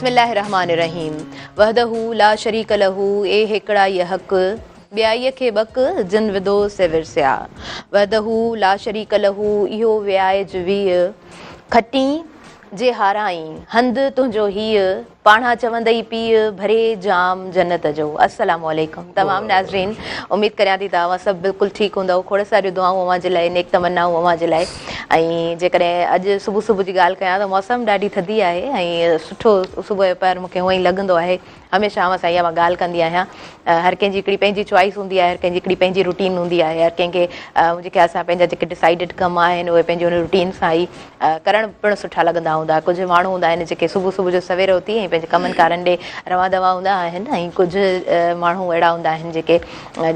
बिस्मिल्लाहिर्रहमानिर्रहीम वहदहू ला शरीक लहू ए हिकड़ा ये हक ॿियाईअ खे बक जिन विदो से विरसिया वहदहू ला शरीक लहू इहो वियाइज वीह खटी जे हाराई हंधि तुंहिंजो हीअ पाणा चवंदई पीउ भरे जाम जन्नत जो। अस्सलाम वालेकुम तमामु नाज़रीन, उमेदु करियां थी तव्हां सभु बिल्कुलु ठीकु हूंदव। खोड़ सारियूं दुआऊं अव्हां जे लाइ, नेक तमन्नाऊं अव्हां जे लाइ। ऐं जेकॾहिं अॼु सुबुह सुबुह जी ॻाल्हि कयां त मौसम ॾाढी थधी आहे ऐं सुठो सुबुह जो पहिर मूंखे हूअं ई लॻंदो आहे। हमेशह अव्हां सां इहा मां ॻाल्हि कंदी आहियां। हर कंहिंजी हिकिड़ी पंहिंजी चॉइस हूंदी आहे, हर कंहिंजी हिकिड़ी पंहिंजी रूटीन हूंदी आहे। हर कंहिंखे मुंहिंजे ख्याल सां पंहिंजा जेके डिसाइडिड कम आहिनि उहे पंहिंजी उन रूटीन सां ई करणु पिणु सुठा लॻंदा हूंदा। कुझु माण्हू हूंदा आहिनि जेके सुबुह सुबुह जो सवेर उथी ऐं पंहिंजे कमनि कारनि ॾे रवां दवा हूंदा आहिनि ऐं कुझु माण्हू अहिड़ा हूंदा आहिनि जेके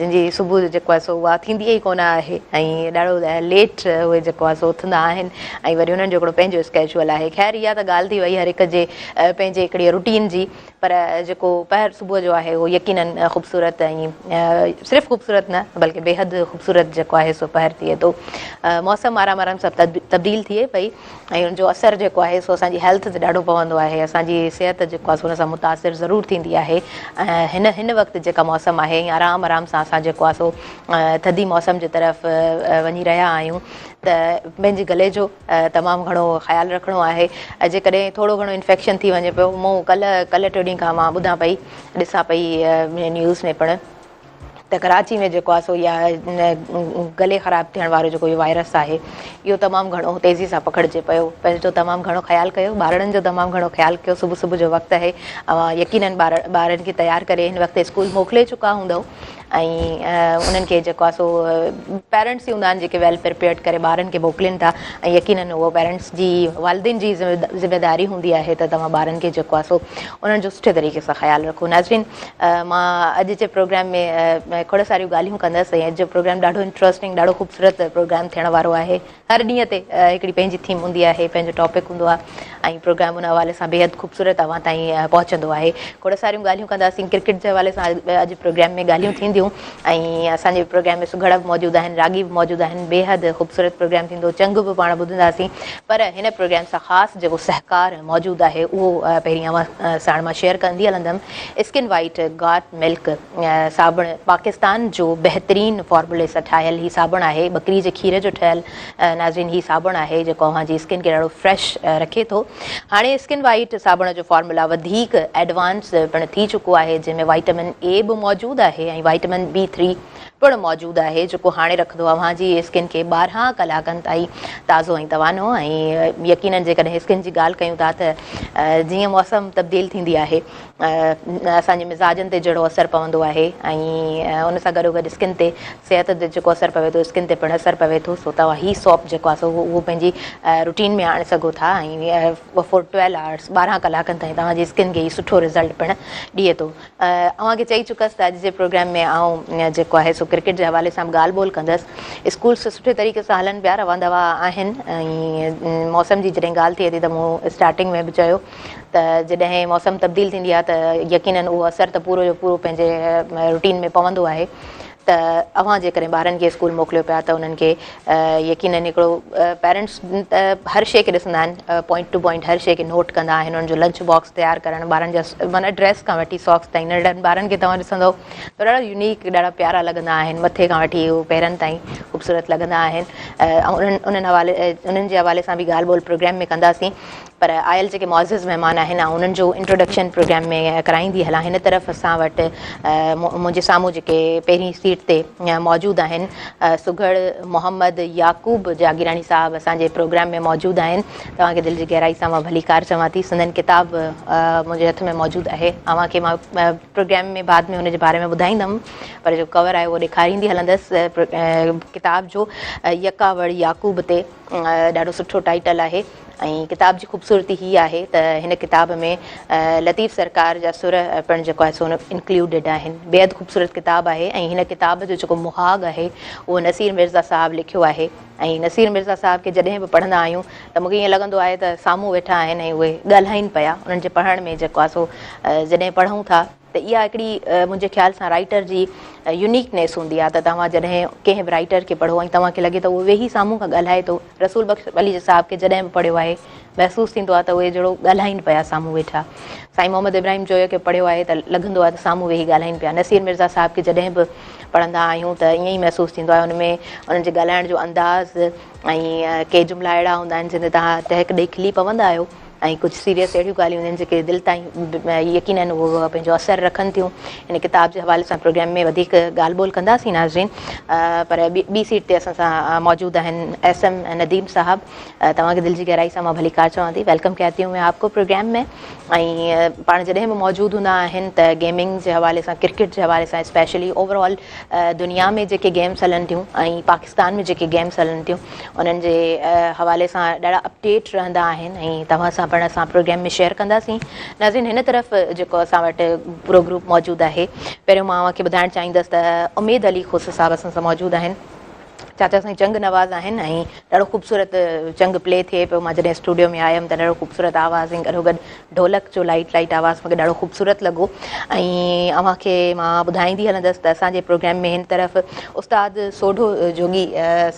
जिन जी सुबुह जेको आहे सो उहा थींदी ई कोन आहे ऐं ॾाढो लेट उहे जेको आहे सो उथंदा आहिनि ऐं वरी उन्हनि जो हिकिड़ो पंहिंजो स्केड्यूल आहे। ख़ैर इहा त ॻाल्हि थी वई हर हिक जे पंहिंजे हिकिड़ी रूटीन जी, पर जेको पहिर सुबुह जो आहे उहो यकीनन ख़ूबसूरत ऐं सिर्फ़ु ख़ूबसूरत न बल्कि बेहद ख़ूबसूरत जेको आहे सो पहिर थिए थो। मौसम आराम आराम सां तब्दील थिए पई ऐं उनजो असरु जेको आहे सो असांजी हेल्थ ते ॾाढो पवंदो आहे। असांजी सिहत जेको आहे सो हुन सां मुतासिर ज़रूरु थींदी आहे। हिन वक़्तु जेका मौसम आहे ऐं आराम आराम सां असां जेको आहे सो थधी मौसम जे तरफ़ वञी रहिया आहियूं त पंहिंजे गले जो तमामु घणो ख़्यालु रखिणो आहे। जेकॾहिं थोरो घणो इन्फेक्शन थी वञे पियो, मूं कल्ह टे ॾींहं खां मां ॿुधां पई ॾिसां पई न्यूज़ में पिणु त कराची में जेको आहे सो इहा गले ख़राबु थियण वारो जेको इहो वायरस आहे इहो तमामु घणो तेज़ी सां पकड़िजे पियो। पंहिंजो तमामु घणो ख़्यालु कयो, ॿारनि जो तमामु घणो ख़्यालु कयो। सुबुह सुबुह जो वक़्तु आहे, यकीनन ॿारनि खे तयारु करे हिन वक़्तु स्कूल मोकिले चुका हूंदव ऐं उन्हनि खे जेको आहे सो पेरेंट्स ई हूंदा आहिनि जेके वेल प्रिपेयर्ड करे ॿारनि खे मोकिलीनि था ऐं यकीनन उहो पेरेंट्स जी वालिदिन जी ज़िमेदारी हूंदी आहे त तव्हां ॿारनि खे जेको आहे सो उन्हनि जो सुठे तरीक़े सां ख़्यालु रखो। नाज़रीन, मां अॼु जे प्रोग्राम में खोड़ सारियूं ॻाल्हियूं कंदसि ऐं अॼु जो प्रोग्राम ॾाढो इंट्रस्टिंग, ॾाढो ख़ूबसूरत प्रोग्राम थियण वारो आहे। हर ॾींहं ते हिकिड़ी पंहिंजी थीम हूंदी आहे, पंहिंजो टॉपिक हूंदो आहे ऐं प्रोग्राम उन हवाले सां बेहद ख़ूबसूरत अव्हां ताईं पहुचंदो आहे। खोड़ सारियूं ॻाल्हियूं कंदासीं, क्रिकेट जे हवाले सां अॼु प्रोग्राम में ॻाल्हियूं थींदियूं ऐं असांजे प्रोग्राम में सुघड़ बि मौजूदु आहिनि, रागी बि मौजूदु आहिनि। बेहद ख़ूबसूरत प्रोग्राम थींदो, चंग बि पाण ॿुधंदासीं। पर हिन प्रोग्राम सां ख़ासि जेको सहकार मौजूदु आहे उहो पहिरीं अव्हां साण मां शेयर कंदी हलंदमि। स्किन वाइट गॉट मिल्क साबुण पाकिस्तान जो बहितरीनु फॉर्मूले सां ठाहियल ही साबुण आहे, बकरी जे खीर जो ठहियल नाज़रीन ही साबुण आहे जेको अव्हांजी स्किन खे ॾाढो फ्रेश रखे थो। हाणे स्किन वाइट साबुण जो फॉर्मूला वधीक एडवांस पिणु थी चुको आहे, जंहिंमें वाइटामिन ए बि मौजूदु आहे ऐं वाइटामिन B3 पिणु मौजूदु आहे जेको हाणे रखंदो अव्हांजी स्किन खे 12 कलाकनि ताईं ताज़ो ऐं तवानो। ऐं यकीनन जेकॾहिं स्किन जी ॻाल्हि कयूं था त जीअं मौसम तब्दील थींदी आहे असांजे मिज़ाजनि ते जहिड़ो असरु पवंदो आहे ऐं उन सां गॾोगॾु स्किन ते सिहत ते जेको असरु पवे थो, स्किन ते पिणु असरु पवे थो। सो तव्हां ही सॉप जेको आहे सो उहो पंहिंजी रूटीन में आणे सघो था ऐं फॉर 12 आवर्स 12 कलाकनि ताईं तव्हांजी स्किन खे ई सुठो रिज़ल्ट पिणु ॾिए थो। अव्हांखे चई चुकसि त अॼु जे प्रोग्राम में आउं जेको आहे सो क्रिकेट जे हवाले सां बि ॻाल्हि ॿोल कंदसि। स्कूल्स सुठे तरीक़े सां हलनि पिया, रवां दवा आहिनि ऐं मौसम जी जॾहिं ॻाल्हि थिए थी त मूं स्टार्टिंग में बि चयो त जॾहिं मौसम तब्दील थींदी आहे त यकीनन उहो असरु त पूरो जो पूरो पंहिंजे रूटीन में पवंदो आहे। त अव्हां जेकॾहिं ॿारनि खे स्कूल मोकिलियो पिया त उन्हनि खे यकीनन हिकिड़ो पेरेंट्स हर शइ खे ॾिसंदा आहिनि, पॉइंट टू पॉइंट हर शइ खे नोट कंदा आहिनि। उन्हनि जो लंच बॉक्स तयारु करणु, ॿारनि जा माना ड्रेस खां वठी सॉक्स ताईं, नंढनि ॿारनि खे तव्हां ॾिसंदव त ॾाढा यूनिक, ॾाढा प्यारा लॻंदा आहिनि, मथे खां वठी उहो पेरनि ताईं ख़ूबसूरत लॻंदा आहिनि। ऐं उन्हनि जे हवाले सां बि ॻाल्हि ॿोल प्रोग्राम में कंदासीं। पर आयल जेके मुअज़्ज़िज़ महिमान आहिनि ऐं उन्हनि जो इंट्रोडक्शन प्रोग्राम में कराईंदी हलां। हिन तरफ़ असां वटि मुंहिंजे साम्हूं जेके पहिरीं सीट ते मौजूदु आहिनि सुघड़ मोहम्मद याकूब जागीरानी साहब असांजे प्रोग्राम में मौजूदु आहिनि। तव्हांखे दिलि जी गहराई सां मां भलीकार चवां थी। संदन किताब मुंहिंजे हथ में मौजूदु आहे। तव्हांखे मां प्रोग्राम में बाद में हुनजे बारे में ॿुधाईंदमि, पर जो कवर आहे उहो ॾेखारींदी हलंदसि किताब जो। यकावड़ याकूब ते ॾाढो सुठो टाइटल आहे ऐं किताब जी ख़ूबसूरती हीअ आहे त हिन किताब में लतीफ़ सरकार जा सुर पिणु जेको आहे सो इंक्लूडिड आहिनि। बेहद ख़ूबसूरत किताब आहे ऐं हिन किताब जो जेको मुहाग आहे उहो नसीर मिर्ज़ा साहबु लिखियो आहे। ऐं नसीर मिर्ज़ा साहब खे जॾहिं बि पढ़ंदा आहियूं त मूंखे ईअं लॻंदो आहे त साम्हूं वेठा आहिनि ऐं उहे ॻाल्हाइनि पिया। उन्हनि जे पढ़ण में जेको आहे सो जॾहिं पढ़ूं था त इहा हिकिड़ी मुंहिंजे ख़्याल सां राइटर जी यूनिकनेस हूंदी आहे त तव्हां जॾहिं कंहिं बि राइटर खे पढ़ो ऐं तव्हांखे लॻे त उहो वेही साम्हूं खां ॻाल्हाए थो। रसूल बख़्श अली साहब खे जॾहिं बि पढ़ियो आहे महसूसु थींदो आहे त उहे जहिड़ो ॻाल्हाइनि पिया साम्हूं वेठा। साईं मोहम्मद इब्राहिम जो खे पढ़ियो आहे त लॻंदो आहे त साम्हूं वेही ॻाल्हाइनि पिया। नसीर मिर्ज़ा साहिब खे जॾहिं बि पढ़ंदा आहियूं त ईअं ई महसूसु थींदो आहे उनमें उन्हनि जे ॻाल्हाइण जो अंदाज़ ऐं के जुमिला अहिड़ा हूंदा आहिनि जिन ते तव्हां टहिक ॾेई खिली पवंदा आहियो ऐं कुझु सीरियस अहिड़ियूं ॻाल्हियूं आहिनि जेके दिलि ताईं यकीननि उहो पंहिंजो असरु रखनि थियूं। इन किताब जे हवाले सां प्रोग्राम में वधीक ॻाल्हि ॿोल कंदासीं नाज़रीन, पर ॿी सीट ते असां सां मौजूदु आहिनि SM नदीम साहब। तव्हांखे दिलि जी गहराई सां मां भली कार चवां थी, वेलकम कहती हूँ मैं आपको प्रोग्राम में। ऐं पाण जॾहिं बि मौजूदु हूंदा आहिनि त गेमिंग जे हवाले सां, क्रिकेट जे हवाले सां, स्पेशली ओवरऑल दुनिया में जेके गेम्स हलनि थियूं ऐं पाकिस्तान में जेके गेम्स हलनि थियूं उन्हनि जे हवाले सां ॾाढा अपडेट रहंदा आहिनि ऐं तव्हां सां पाण असां प्रोग्राम में शेयर कंदासीं। नाज़रीन, हिन तरफ़ जेको असां वटि पूरो ग्रुप मौजूदु आहे, पहिरियों मां तव्हांखे ॿुधाइणु चाहींदसि त उमेद अली खुस साहब असां सां मौजूदु आहिनि। चाचा साईं चंग नवाज़ आहिनि ऐं ॾाढो ख़ूबसूरत चंग प्ले थिए पियो। मां जॾहिं स्टूडियो में आयमि त ॾाढो ख़ूबसूरत आवाज़ ऐं गॾोगॾु ढोलक जो लाइट आवाज़ मूंखे ॾाढो ख़ूबसूरत लॻो। ऐं अव्हांखे मां ॿुधाईंदी हलंदसि त असांजे प्रोग्राम में हिन तरफ़ उस्ताद सोढो जोगी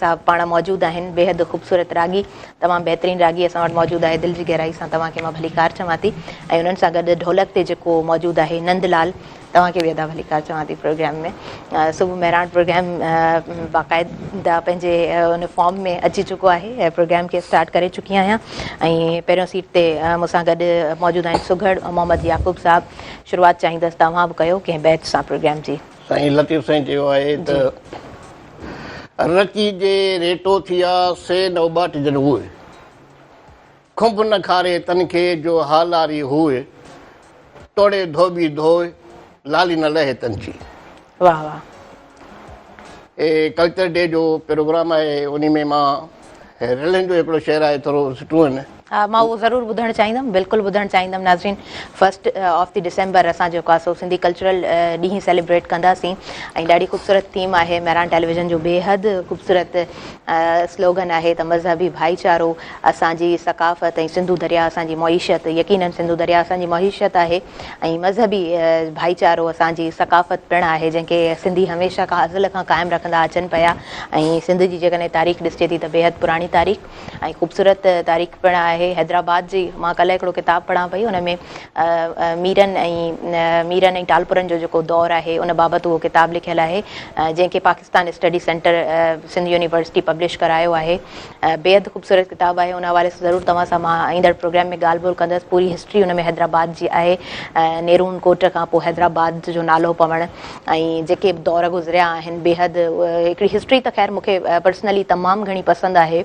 साहब पाण मौजूदु आहिनि, बेहदि ख़ूबसूरत रागी, तमामु बहितरीनु रागी असां वटि मौजूदु आहे। दिलि जी गहराई सां तव्हांखे मां भली कार चवां थी। ऐं उन्हनि सां गॾु ढोलक ते जेको मौजूदु आहे नंदलाल, तव्हांखे बि अदा भली कार चवां थी प्रोग्राम में। सुबुह महिराण प्रोग्राम बाक़ाइदा पंहिंजे उन फॉर्म में अची चुको आहे, प्रोग्राम खे स्टार्ट करे चुकी आहियां। ऐं पहिरियों सीट ते मूंसां गॾु मौजूदु आहिनि सुघड़ मोहम्मद याक़ूब साहब। शुरूआति चाहींदसि तव्हां बि कयो कंहिं बैच सां प्रोग्राम जी। साईं लतीफ़ साईं चयो आहे त रची जे रेटो थिया से नौबाट जन हुए, खुंभ न खारे तन खे जो हालारी हुए, तोड़े धोबी धोए लाली न लहे तंची। वाह वाह। कल्चर डे जो प्रोग्राम आहे, उन में मां रिलन जो हिकिड़ो शेर आहे थोरो सुठो आहिनि। हा, मां उहो ज़रूरु ॿुधणु चाहींदमि, बिल्कुलु ॿुधणु चाहींदमि। नाज़रीन, 1 डिसेंबर असां जेको आहे सो सिंधी कल्चरल ॾींहुं सेलिब्रेट कंदासीं ऐं ॾाढी ख़ूबसूरत थीम आहे। महिराण टेलीविज़न जो बेहदि ख़ूबसूरत स्लोगन आहे त मज़हबी भाईचारो असांजी सकाफ़त ऐं सिंधु दरिया असांजी मईशत। यकीननि सिंधु दरिया असांजी मईशत आहे ऐं मज़हबी भाईचारो असांजी सकाफ़त पिणु आहे, जंहिंखे सिंधी हमेशह खां अज़ल खां क़ाइमु रखंदा अचनि पिया। ऐं सिंध जी जेकॾहिं तारीख़ ॾिसिजे थी त बेहदि पुराणी तारीख़ ऐं ख़ूबसूरत तारीख़ पिणु आहे। हैदराबाद जी मां कल्ह हिकिड़ो किताबु पढ़ां पई, हुन में मीरनि ऐं टालपुरनि जो जेको दौरु आहे उन बाबति उहो किताबु लिखियलु आहे, जंहिंखे Pakistan study centre Sindh university publish करायो आहे। बेहदि ख़ूबसूरत किताबु आहे। उन हवाले सां ज़रूरु तव्हां सां मां ईंदड़ प्रोग्राम में ॻाल्हि ॿोल कंदसि। पूरी हिस्ट्री हुन में हैदराबाद जी आहे, नेरून कोट खां पोइ हैदराबाद जो नालो पवणु ऐं जेके बि दौर गुज़रिया आहिनि। बेहदि हिकिड़ी हिस्ट्री त ख़ैर मूंखे पर्सनली तमामु घणी पसंदि आहे।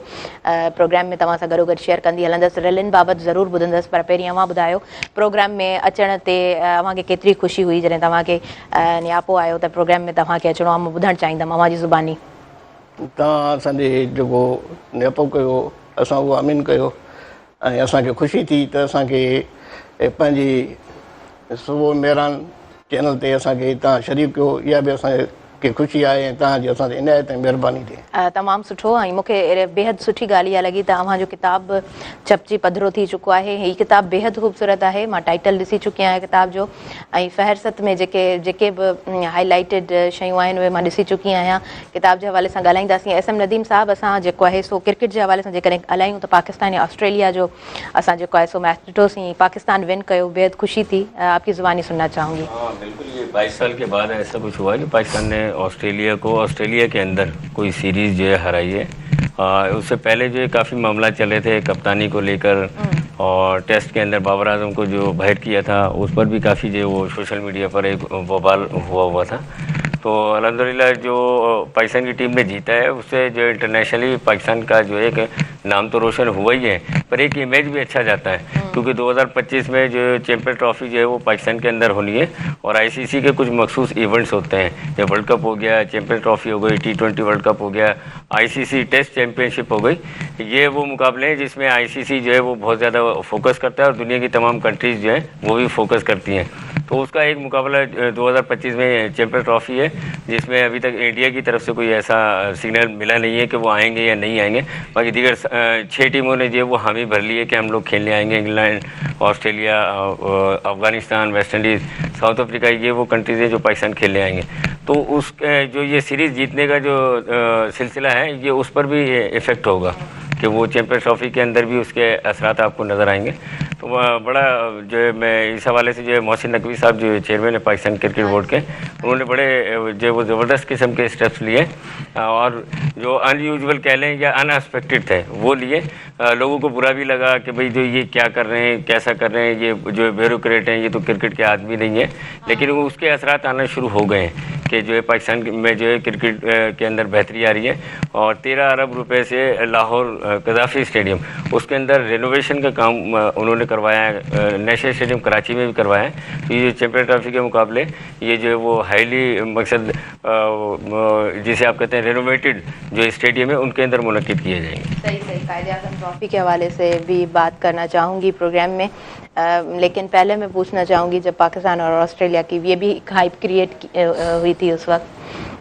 प्रोग्राम में तव्हां सां गॾोगॾु शेयर कंदी हलंदसि, रिलिन बाबति ज़रूरु ॿुधंदसि। पर पहिरीं अव्हां ॿुधायो प्रोग्राम में अचण ते अव्हांखे केतिरी ख़ुशी हुई जॾहिं तव्हांखे नियापो आयो त प्रोग्राम में तव्हांखे अचिणो आहे। मां ॿुधणु चाहींदमि अव्हांजी ज़ुबानी। तव्हां असांजे जेको नियापो कयो, असां उहो अमीन कयो ऐं असांखे ख़ुशी थी त असांखे पंहिंजी सुबुह महिरान चैनल ते असांखे तव्हां शरीफ़ कयो। इहा बि असांखे ख़ुशी आहे ऐं तव्हांजी असां ते इनायत ऐं महिरबानी थिए। तमामु सुठो। ऐं मूंखे बेहदि सुठी ॻाल्हि इहा लॻी त अव्हांजो किताबु छपजी पधिरो थी चुको आहे। हीअ किताबु बेहदि ख़ूबसूरत आहे। मां टाइटल ॾिसी चुकी आहियां किताब जो ऐं फ़हरिस्त में जेके बि हाईलाइटेड शयूं आहिनि उहे मां ॾिसी चुकी आहियां। किताब जे हवाले सां ॻाल्हाईंदासीं। SM नदीम साहब, असां जेको आहे सो क्रिकेट जे हवाले सां जेकॾहिं ॻाल्हायूं त पाकिस्तान या ऑस्ट्रेलिया जो असां जेको आहे सो मैच ॾिठोसीं, पाकिस्तान विन कयो, बेहदि ख़ुशी थी। आपकी ज़ुबानी सुनना चाहूँगी। हाँ बिल्कुल, ये 22 साल के बाद ऐसा कुछ हुआ कि पाकिस्तान ने ऑस्ट्रेलिया के अंदर कोई सीरीज़ जो है हराई है। उससे पहले जो है काफ़ी मामला चले थे कप्तानी को लेकर, और टेस्ट के अंदर बाबर आजम को जो बाहर किया था उस पर भी काफ़ी जो वो सोशल मीडिया पर एक बवाल हुआ था। तो अल्हम्दुलिल्लाह जो पाकिस्तान की टीम ने जीता है, उससे जो इंटरनेशनली पाकिस्तान का जो एक नाम तो रोशन हुआ ही है, पर एक इमेज भी अच्छा जाता है। क्योंकि 2025 में जो चैंपियन ट्रॉफी जो है वो पाकिस्तान के अंदर होनी है, और ICC के कुछ मखसूस इवेंट्स होते हैं। ये वर्ल्ड कप हो गया, चैंपियन ट्रॉफी हो गई, T20 वर्ल्ड कप हो गया, ICC टेस्ट चैंपियनशिप हो गई। ये वो मुकाबले हैं जिसमें ICC जो है वो बहुत ज़्यादा फोकस करता है, और दुनिया की तमाम कंट्रीज़ जो है वो भी फोकस करती हैं। तो उसका एक मुकाबला 2025 में चैंपियन ट्रॉफी है, जिसमें अभी तक इंडिया की तरफ से कोई ऐसा सिग्नल मिला नहीं है कि वो आएंगे या नहीं आएंगे। बाकी दीगर 6 टीमों ने जो वो हामी भर ली है कि हम लोग खेलने आएंगे। England, Australia, Afghanistan, West Indies, south Africa, ये वो कंट्रीज़ हैं जो पाकिस्तान खेलने आएंगे। तो उस जो ये सीरीज़ जीतने का जो सिलसिला है ये उस पर भी इफ़ेक्ट होगा कि वो चैम्पियंस ट्रॉफी के अंदर भी उसके असरात आपको नज़र आएंगे। तो बड़ा जो है मैं इस हवाले से जो है मोहसिन नकवी साहब जो चेयरमैन है पाकिस्तान क्रिकेट बोर्ड के, उन्होंने बड़े जो वो ज़बरदस्त किस्म के स्टेप्स लिए और जो अनयूजुअल कह लें या अनएक्सपेक्टेड थे वो लिए। लोगों को बुरा भी लगा कि भाई जो ये क्या कर रहे हैं, कैसा कर रहे हैं, ये जो ब्यूरोक्रेट हैं, ये तो क्रिकेट के आदमी नहीं है। लेकिन वो उसके असरात आना शुरू हो गए हैं कि जो है पाकिस्तान में जो है क्रिकेट के अंदर बेहतरी आ रही है। और 13 अरब रुपए से लाहौर कज़ाफ़ी स्टेडियम उसके अंदर रेनोवेशन का काम उन्होंने करवाया है। नेशनल स्टेडियम कराची में भी करवाया है। तो ये चैम्पियन ट्रॉफी के मुकाबले ये जो है वो हाईली मकसद जिसे आप कहते हैं रेनोवेटेड जो स्टेडियम है उनके अंदर मुनक्किद किए जाएंगे। सही कायदे-आज़म ट्रॉफी के हवाले से भी बात करना चाहूँगी प्रोग्राम में, लेकिन पहले मैं पूछना चाहूँगी जब पाकिस्तान और ऑस्ट्रेलिया की ये भी हाइप क्रिएट हुई थी उस वक्त,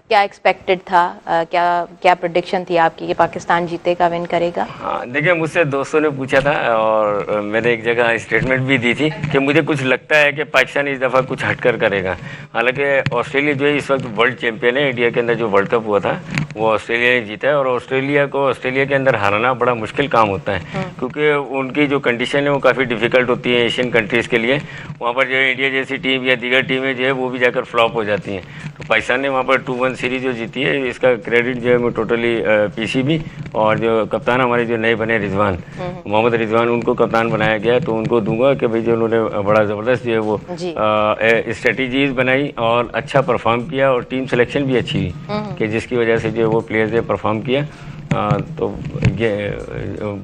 क्या एक्सपेक्टेड था, क्या प्रेडिक्शन थी आपकी कि पाकिस्तान जीतेगा, विन करेगा? हाँ देखिए, मुझसे दोस्तों ने पूछा था और मैंने एक जगह स्टेटमेंट भी दी थी कि मुझे कुछ लगता है कि पाकिस्तान इस दफ़ा कुछ हटकर करेगा। हालांकि ऑस्ट्रेलिया जो है इस वक्त वर्ल्ड चैंपियन है। इंडिया के अंदर जो वर्ल्ड कप हुआ था वो ऑस्ट्रेलिया ने जीता है और ऑस्ट्रेलिया को ऑस्ट्रेलिया के अंदर हराना बड़ा मुश्किल काम होता है क्योंकि उनकी जो कंडीशन है वो काफ़ी डिफ़िकल्ट होती है एशियन कंट्रीज़ के लिए। वहाँ पर जो है इंडिया जैसी टीम या दीगर टीमें जो है वो भी जाकर फ्लॉप हो जाती हैं। तो पाकिस्तान ने वहाँ पर 2-1 सीरीज़ जो जीती है इसका क्रेडिट जो है वो टोटली पीसीबी और जो कप्तान हमारे जो नए बने रिजवान मोहम्मद रिजवान उनको कप्तान बनाया गया। तो उनको दूंगा कि भाई जो उन्होंने बड़ा ज़बरदस्त जो है वो स्ट्रेटजीज बनाई और अच्छा परफॉर्म किया और टीम सिलेक्शन भी अच्छी हुई कि जिसकी वजह से जो वो प्लेयर्स ने परफॉर्म किया। तो ये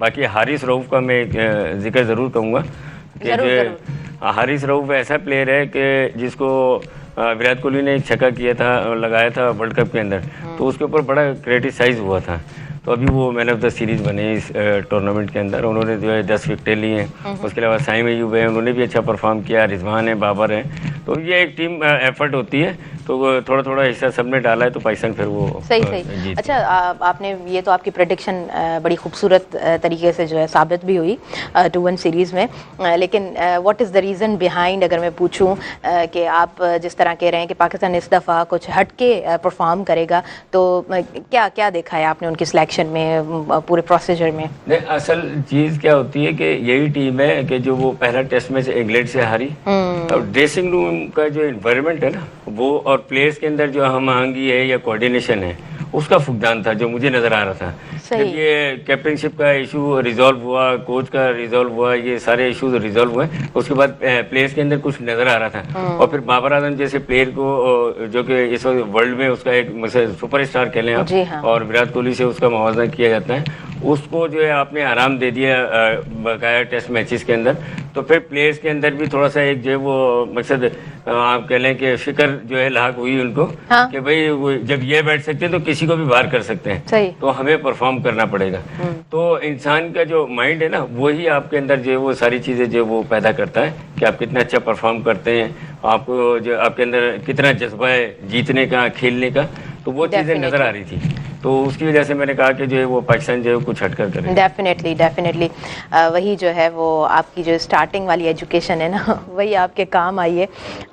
बाकी हारिस रऊफ़ का मैं जिक्र ज़रूर कहूँगा कि जो हारिस रऊफ़ ऐसा प्लेयर है कि जिसको विराट कोहली ने एक छक्का किया था, लगाया था वर्ल्ड कप के अंदर, तो उसके ऊपर बड़ा क्रिटिसाइज हुआ था। तो अभी वो मैन ऑफ द सीरीज़ बने इस टूर्नामेंट के अंदर। उन्होंने जो है 10 विकेटें ली हैं। उसके अलावा साइम अयूब है, उन्होंने भी अच्छा परफॉर्म किया, रिजवान है, बाबर है। तो ये एक टीम एफर्ट होती है। तो थोड़ा थोड़ा हिस्सा सबने डाला है तो पाकिस्तान फिर वो सही। अच्छा, आपने ये तो आपकी प्रेडिक्शन बड़ी खूबसूरत तरीके से जो है साबित भी हुई 2-1 सीरीज़ में, लेकिन what is the reason behind, अगर मैं पूछूं कि आप जिस तरह कह रहे हैं कि पाकिस्तान इस दफ़ा कुछ हट के परफॉर्म करेगा, तो क्या क्या देखा है आपने उनकी सिलेक्शन में, पूरे प्रोसीजर में? नहीं, असल चीज़ क्या होती है कि यही टीम है कि जो वो पहला टेस्ट मैच इंग्लैंड से हारी। और ड्रेसिंग रूम का जो इन्वायरमेंट है ना वो और प्लेयर्स के अंदर जो हम आहंगी है या कोऑर्डिनेशन है उसका फुकदान था जो मुझे नज़र आ रहा था। जब ये कैप्टनशिप का इशू रिजॉल्व हुआ, कोच का रिजॉल्व हुआ, ये सारे इशूज रिजॉल्व हुए, उसके बाद प्लेयर्स के अंदर कुछ नज़र आ रहा था। और फिर बाबर आजम जैसे प्लेयर को जो कि इस वक्त वर्ल्ड में उसका एक सुपरस्टार कह लें आप, और विराट कोहली से उसका मुआवजा किया जाता है, उसको जो है आपने आराम दे दिया बकाया टेस्ट मैचेस के अंदर। तो फिर प्लेयर्स के अंदर भी थोड़ा सा एक जो है वो मकसद आप कह लें कि फिक्र जो है लाक हुई उनको कि भाई वो जब ये बैठ सकते हैं तो किसी को भी बाहर कर सकते हैं, तो हमें परफॉर्म करना पड़ेगा। तो इंसान का जो माइंड है ना वही आपके अंदर जो है वो सारी चीज़ें जो वो पैदा करता है कि आप कितना अच्छा परफॉर्म करते हैं, आपको जो आपके अंदर कितना जज्बा है जीतने का, खेलने का। तो वो चीज़ें नज़र आ रही थी। तो उसकी वजह से मैंने कहा कि जो है वो पाकिस्तान जो है कुछ हटकर करे। डेफिनेटली वही जो है वो आपकी जो स्टार्टिंग वाली एजुकेशन है ना वही आपके काम आई है।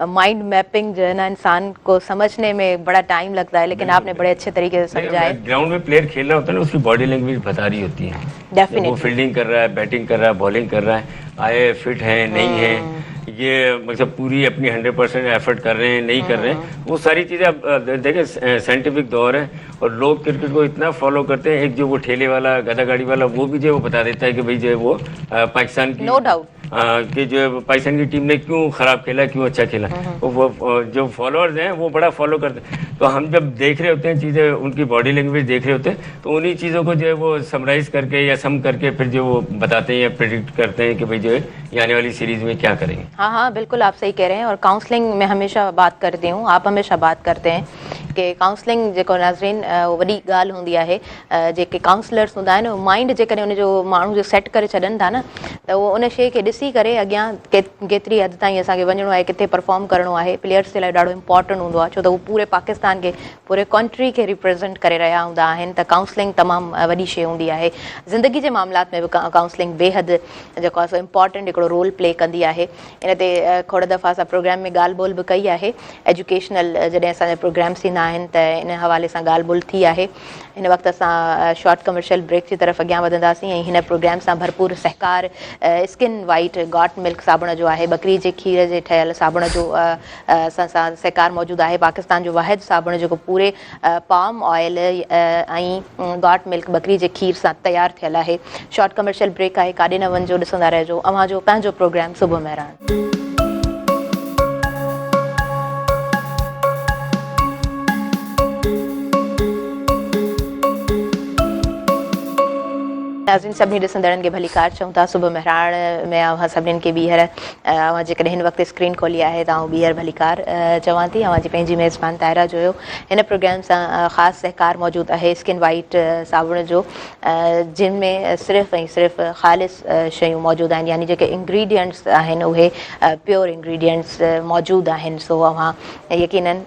माइंड मैपिंग जो है ना इंसान को समझने में बड़ा टाइम लगता है, लेकिन आपने बड़े अच्छे तरीके से समझा है। ग्राउंड में प्लेयर खेल रहा होता है ना उसकी बॉडी लैंग्वेज बता रही होती है। डेफिनेटली वो फील्डिंग कर रहा है, बैटिंग कर रहा है, बॉलिंग कर रहा है, आए फिट है नहीं है, ये मतलब पूरी अपनी 100% एफर्ट कर रहे हैं नहीं कर रहे हैं, वो सारी चीज़ें आप देखें साइंटिफिक दौर है और लोग क्रिकेट को इतना फॉलो करते हैं। एक जो वो ठेले वाला गधा गाड़ी वाला वो भी जो है वो बता देता है कि भाई जो है वो पाकिस्तान की नो डाउट कि जो पाकिस्तान की टीम ने क्यों ख़राब खेला, क्यों अच्छा खेला। वो जो फॉलोअर्स हैं वो बड़ा फॉलो करते हैं। तो हम जब देख रहे होते हैं चीज़ें, उनकी बॉडी लैंग्वेज देख रहे होते हैं, तो उन्हीं चीज़ों को जो है वो समराइज़ करके या सम करके फिर जो वो बताते हैं या प्रेडिक्ट करते हैं कि भाई जो है ये आने वाली सीरीज़ में क्या करेंगे। हाँ बिल्कुल आप सही कह रहे हैं। और काउंसलिंग में हमेशा बात करती हूँ, आप हमेशा बात करते हैं कि काउंसलिंग जेको नाज़रीन वॾी ॻाल्हि हूंदी आहे। जेके काउंसलर्स हूंदा आहिनि माइंड जेकॾहिं उन जो माण्हू जो सेट करे छॾनि था न त उहो उन शइ खे ॾिसी करे अॻियां केतिरी हद ताईं असांखे वञिणो आहे, किथे परफॉर्म करिणो आहे, प्लेयर्स जे लाइ ॾाढो इम्पॉर्टेंट हूंदो आहे, छो त उहो पूरे पाकिस्तान खे पूरे कंट्री खे रिप्रेज़ेंट करे रहिया हूंदा आहिनि। त काउंसलिंग तमामु वॾी शइ हूंदी आहे। ज़िंदगी जे मामलात में बि काउंसलिंग बेहद जेको आहे सो इम्पॉर्टेंट हिकिड़ो रोल प्ले कंदी आहे। इन ते खोड़ दफ़ा असां प्रोग्राम में ॻाल्हि ॿोल बि कई आहे। एजुकेशनल जॾहिं असांजा प्रोग्राम्स थींदा आहिनि त इन हवाले सां ॻाल्हि ॿोल थी आहे। हिन वक़्तु असां शॉर्ट कमर्शियल ब्रेक जी तरफ़ अॻियां वधंदासीं ऐं हिन प्रोग्राम सां भरपूर सहकार स्किन वाइट गॉट मिल्क साबुण जो आहे। बकरी जे खीर जे ठहियल साबुण जो असां सां सहकार मौजूदु आहे। पाकिस्तान जो वाहिद साबुण जेको पूरे पाम ऑयल ऐं गॉट मिल्क बकरी जे खीर सां तयारु थियल आहे। शॉर्ट कमर्शियल ब्रेक आहे, काॾे न वञिजो, ॾिसंदा रहिजो अव्हां जो पंहिंजो प्रोग्राम सुबुह महिरान। नाज़रीन सभिनी ॾिसंदड़नि खे भली कार चऊं था। सुबुह महिराण में अव्हां सभिनीनि खे ॿीहर अव्हां जेकॾहिं हिन वक़्तु स्क्रीन खोली आहे त आउं ॿीहर भली कार चवां थी। अव्हां जी पंहिंजी मेज़बान तायरा जो हिन प्रोग्राम सां ख़ासि सहकार मौजूदु आहे स्किन वाइट साबुण जो, जिन में सिर्फ़ु ऐं सिर्फ़ु ख़ालिस शयूं मौजूदु आहिनि, यानी जेके इंग्रीडियंट्स आहिनि उहे प्योर इंग्रीडियंट्स मौजूदु आहिनि। सो अव्हां यकीनन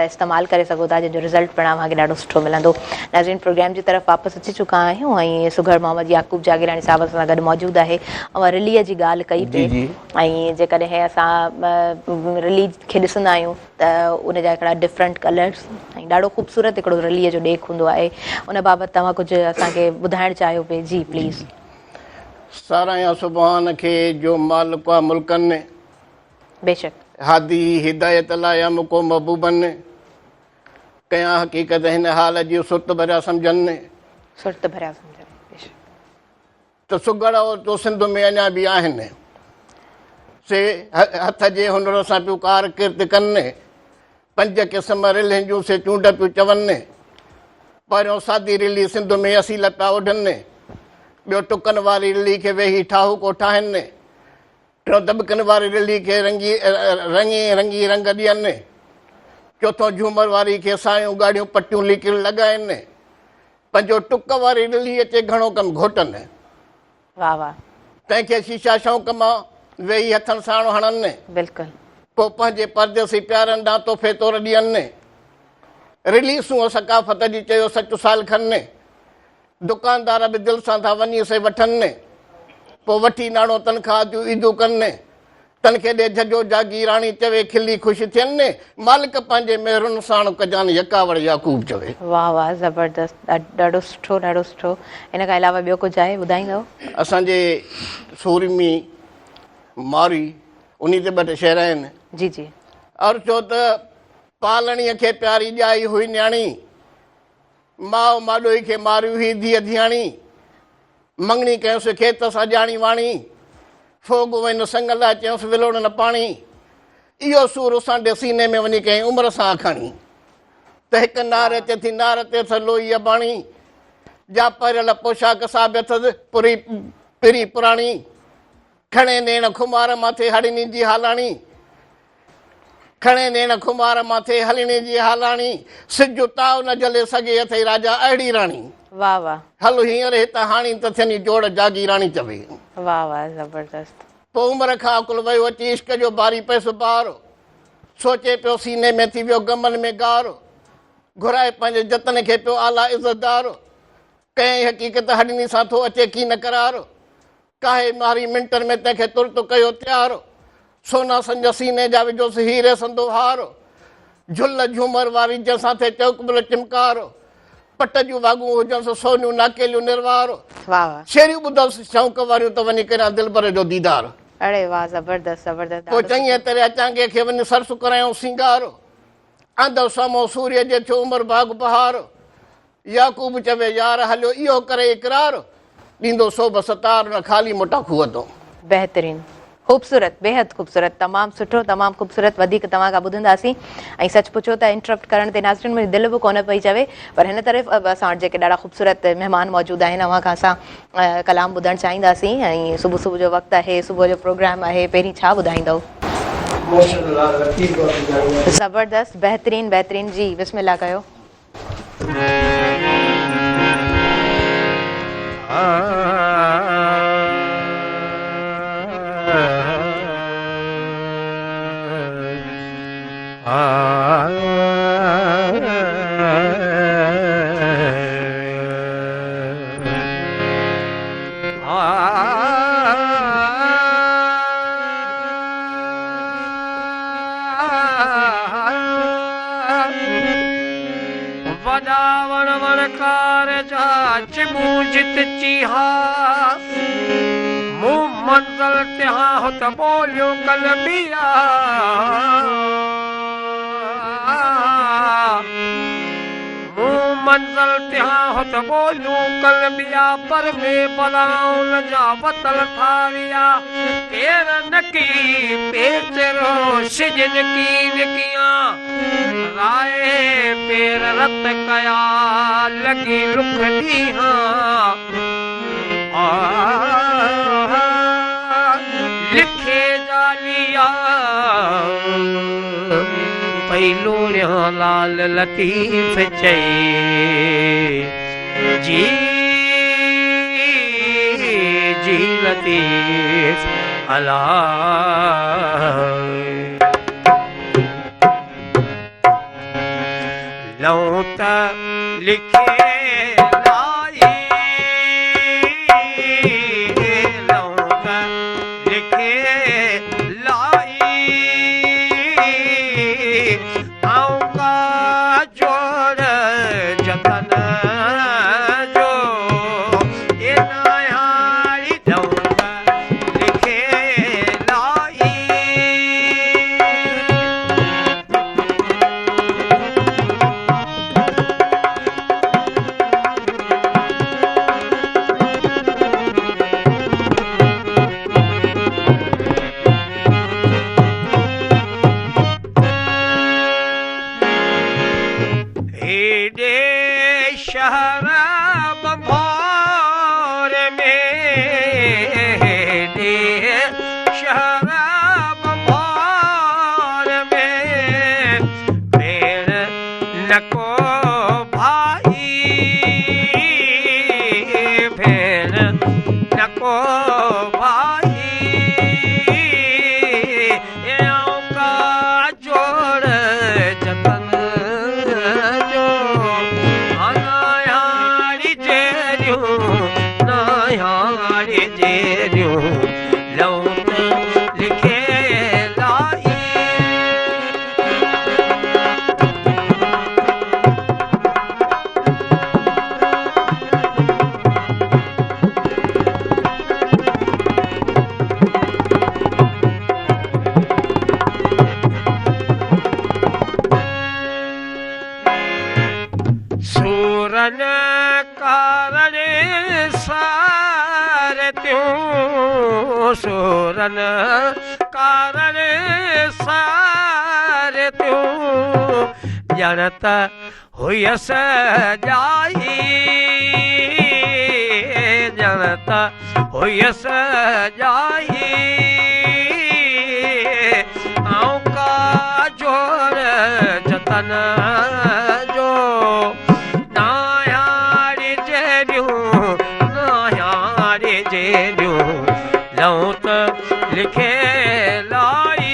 इस्तेमालु करे सघो था, जंहिंजो रिज़ल्ट पिणु अव्हांखे ॾाढो सुठो मिलंदो। नाज़रीन प्रोग्राम जी तरफ़ वापसि अची चुका आहियूं ऐं सुघड़ मोहम्मद याकूब जागीरानी साहब सां गॾु मौजूदु आहे। ऐं रिलीअ जी ॻाल्हि कई पिए ऐं जेकॾहिं असां रिली खे ॾिसंदा आहियूं त उन जा हिकिड़ा डिफरेंट कलर्स ऐं ॾाढो ख़ूबसूरत हिकिड़ो रिलीअ जो ॾेख हूंदो आहे। उन बाबति तव्हां कुझु असांखे ॿुधाइणु चाहियो पिए? जी प्लीज़। सारायां सुबहान खे जो मालिक आहे मुल्कनि बेशक हादी हिदायत लाइ मुको महबूबनि कया हक़ीक़त हिन हाल जी सुर्त भरिया सम्झनि सुर्त भरिया सम्झनि। त सुगड़ तो सिंध में अञा बि आहिनि से हथ जे हुनर सां पियो कार किर्त कनि। 5 क़िस्म रिलियुनि जूं से चूंड पियूं चवनि। पहिरियों सादी रिली सिंध में असील पिया ओढनि। ॿियो टुकनि वारी रिली खे वेही ठाहूको ठाहिनि। टियों दॿकनि वारी रिली खे रंगी रंग ॾियनि। चौथों झूमर वारी खे सायूं ॻाढ़ियूं पटियूं लिकियूं लॻाइनि। पंजो टुक वारी रिली अचे घणो कमु घोटनि। वाह वाह। तंहिंखे शीशा शौक़ मां वेही हथनि साण हणनि। बिल्कुलु। पोइ पंहिंजे परदेसी प्यारनि ॾांहुं तोहफ़े तौरु ॾियनि। रिलीसूं सकाफ़त जी चयो सचु साल खनि। दुकानदार बि दिलि सां था वञी से वठनि। पोइ वठी नाणो तनख़्वाह जूं ईदूं कनि। तनखे ॾे झजो जागीराणी चवे खिली ख़ुशि थियनि। मालिक पंहिंजे महिरुनि साण कजान यकावड़ याकूब चवे। वाह वाह, ज़बरदस्त, ॾाढो सुठो, ॾाढो सुठो। इन खां अलावा ॿियो कुझु आहे ॿुधाईंदव? असांजे सूरमी मारी उन ते 2 शहर आहिनि। जी जी। और चो त पालणीअ खे प्यारी ॼाई हुई न्याणी। माउ माॾोई खे मारी हुई धीअ धियाणी। मंगणी कयोसि खेत सां ॼाणी वाणी। फोग वञ संग लाइ चयोसि विलोड़ न पाणी। इहो सूर सांडे सीने में वञी कंहिं उमिरि सां आखाणी। त हिकु नार अचे थी नार ते अथसि लोई अबाणी। जा परियल पोशाक सां बि अथसि पिरी पुराणी। खणे नेण खुमार माथे हड़िनी जी हालाणी। खणे नेण खुमार माथे हलिणी जी हालाणी। सिजु ताव न जले सघे अथई राजा अहिड़ी राणी। वाह वाह। हलो हींअर हितां हाणी त थियनी जोड़ जागी राणी चवे। वाह वाह, ज़बरदस्त। पोइ उमिरि खां अकुल वियो अची इश्क जो बारी पैसो बार। सोचे पियो सीने में थी वियो गमन में गार। घुराए पंहिंजे जतन खे पियो आला इज़तदार। कंहिं हक़ीक़त हॾिनी सां थो अचे की न करार। काहे मारी मिंटनि में तंहिंखे तुर्त कयो तयारु। सोना संज सीने जा विझोसि हीरे संदो हार। झुल झूमर वारी जंहिंसां थिए चौकबल चिमकार। पट जूं वागूं हुजसि सोनियूं नाकेलियूं निर्वार। वाह वाह। शेरियूं ॿुधोसि शौक़ वारियूं त वञी करियां दिलबर जो दीदार। अड़े वाह, ज़बरदस्त ज़बरदस्त। पोइ चङीअ तरह अचांगे खे वञी सरसु करायूं सिंगार। आंदो साम्हूं सूर्य जे थियो उमिरि बाग बहार। याकूब चवे यार हलियो इहो करे इक़रार। ॾींदो सोभ सतार न ख़ाली मोटा खूह तो। बेहतरीन, ख़ूबसूरत, बेहद ख़ूबसूरत, तमामु सुठो, तमामु ख़ूबसूरत। वधीक तव्हां खां ॿुधंदासीं ऐं सच पुछो त इंटरप्ट करण ते नाज़रीन मुंहिंजी दिलि बि कोन पई चवे, पर हिन तरफ़ असां वटि जेके ॾाढा ख़ूबसूरत महिमान मौजूदु आहिनि अव्हां खां असां कलाम ॿुधणु चाहींदासीं। ऐं सुबुह जो वक़्तु आहे, सुबुह जो प्रोग्राम आहे, पहिरीं छा ॿुधाईंदव? ज़बरदस्त, बहितरीन बहितरीन। जी बिस्मिल्लाह कयो। वडावण वणकार जा चिमूजित चीहा मुंह मंज़ल तिहा हो त बोलियो कलबिया मुंह मंज़ल तिहा हो त बोलियो कलबिया पर में बलाउन जा वतल थारिया केर नकी पेचरो सिजन कीन किया राय पेर रत कया लगी लुख दीहा लिखे जालिया पहलू लाल लतीफ चई जी जी लतीफ अला लऊं त लिखे लाई लऊं त लिखे लाई आऊंगा जोड़ जतन जो ये नायारी लऊं त लिखे लाई शहर बंभार में शहर बंभार में भेड़ नको भाई भेड़ नको भाई का जोड़ जतन जो नायारी जेरियो लऊं त लिखे लाई सूरन कारण सार त्यों सूरन कारण सार त्यों जनत हुयस जाई जनत हुयस जाई आऊं का जोड़ जतन जो नायारी जेरियो लऊं त लिखे लाई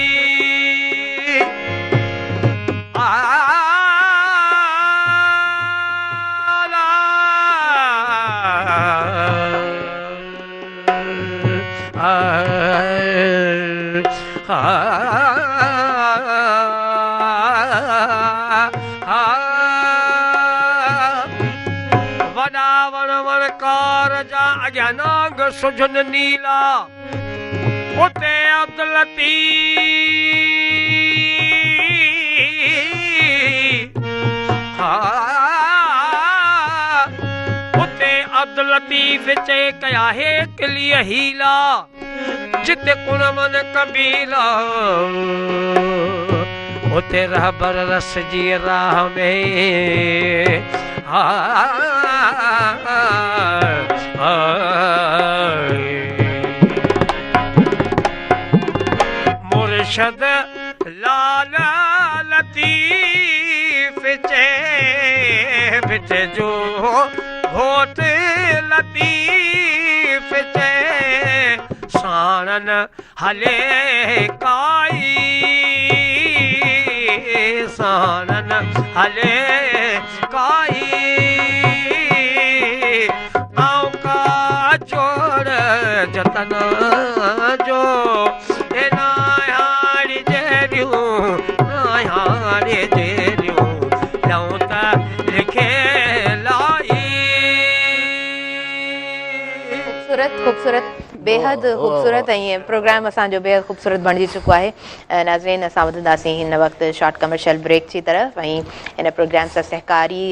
वडावण वणकार जा अज्ञानांग सुजन नीला उते अब्दुल लतीफ उते अब्दुल लतीफ चे कया है किलिय हीला जिते कुण मन कबीला उते रहबर रस जी राह में मुर्शद लाल लतीफ चे बिच जो घोट लतीफ चे साणन हले काई साणन हले काई आऊं का जोड़ जतन जो नायारी जेरियो लऊं त लिखे लाई। खूबसूरत बेहद खूबसूरत ऐं प्रोग्राम असांजो बेहद खूबसूरत बणिजी चुको आहे। नाज़रीन असां वधंदासीं हिन वक़्तु शॉर्ट कमर्शियल ब्रेक जी तरफ़ ऐं हिन प्रोग्राम सां सहकारी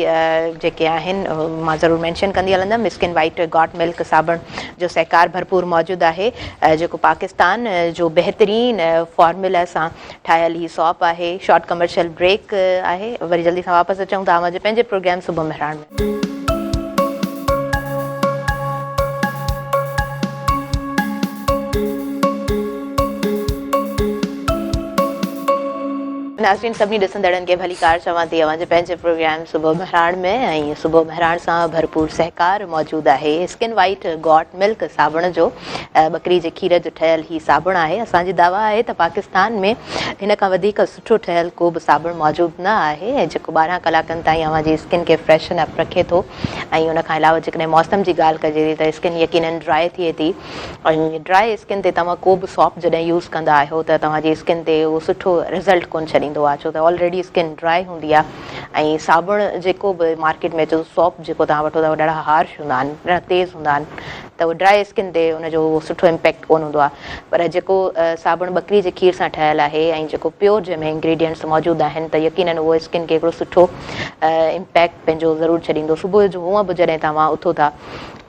जेके आहिनि मां ज़रूरु मेंशन कंदी हलंदमि। स्किन वाइट गॉट मिल्क साबुण जो सहकार भरपूर मौजूदु आहे जेको पाकिस्तान जो बहितरीन फॉर्मूला सां ठाहियल ही सॉप आहे। शॉर्ट कमर्शियल ब्रेक आहे, वरी जल्दी सां वापसि अचूं था पंहिंजे प्रोग्राम सुबुह मेहरान में। नाज़रीन सभिनी ॾिसंदड़नि खे भली कार चवां थी अवांजे पंहिंजे प्रोग्राम सुबुह मेहरान में ऐं सुबुह मेहरान सां भरपूर सहकार मौजूदु आहे। स्किन वाइट गॉट मिल्क साबुण जो बकरी जे खीर जो ठहियल ही साबुण आहे। असांजी दावा आहे त पाकिस्तान में हिन खां वधीक सुठो ठहियल को बि साबुण मौजूदु न आहे ऐं जेको 12 कलाकनि ताईं अवांजी स्किन खे फ्रेशन अप रखे थो। ऐं उनखां अलावा जेकॾहिं मौसम जी ॻाल्हि कजे थी त स्किन यकीनन ड्राई थिए थी ऐं ड्राई स्किन ते तव्हां को बि सॉप जॾहिं यूज़ कंदा आहियो त तव्हांजी स्किन ते उहो सुठो रिज़ल्ट कोन छॾींदो आहे, छो त ऑलरेडी स्किन ड्राई हूंदी आहे। ऐं साबुण जेको बि मार्केट में अचो सॉप जेको तव्हां वठो था ॾाढा हार्श हूंदा आहिनि, ॾाढा तेज़ हूंदा आहिनि, त उहो ड्राई स्किन ते उनजो सुठो इम्पैक्ट कोन हूंदो आहे। पर जेको साबुण बकरी जे खीर सां ठहियल आहे ऐं जेको प्योर जंहिंमें इंग्रेडियंट्स मौजूदु आहिनि त यकीनन उहो स्किन खे हिकिड़ो सुठो इम्पैक्ट पंहिंजो ज़रूरु छॾींदो। सुबुह जो हूअं बि जॾहिं तव्हां उथो था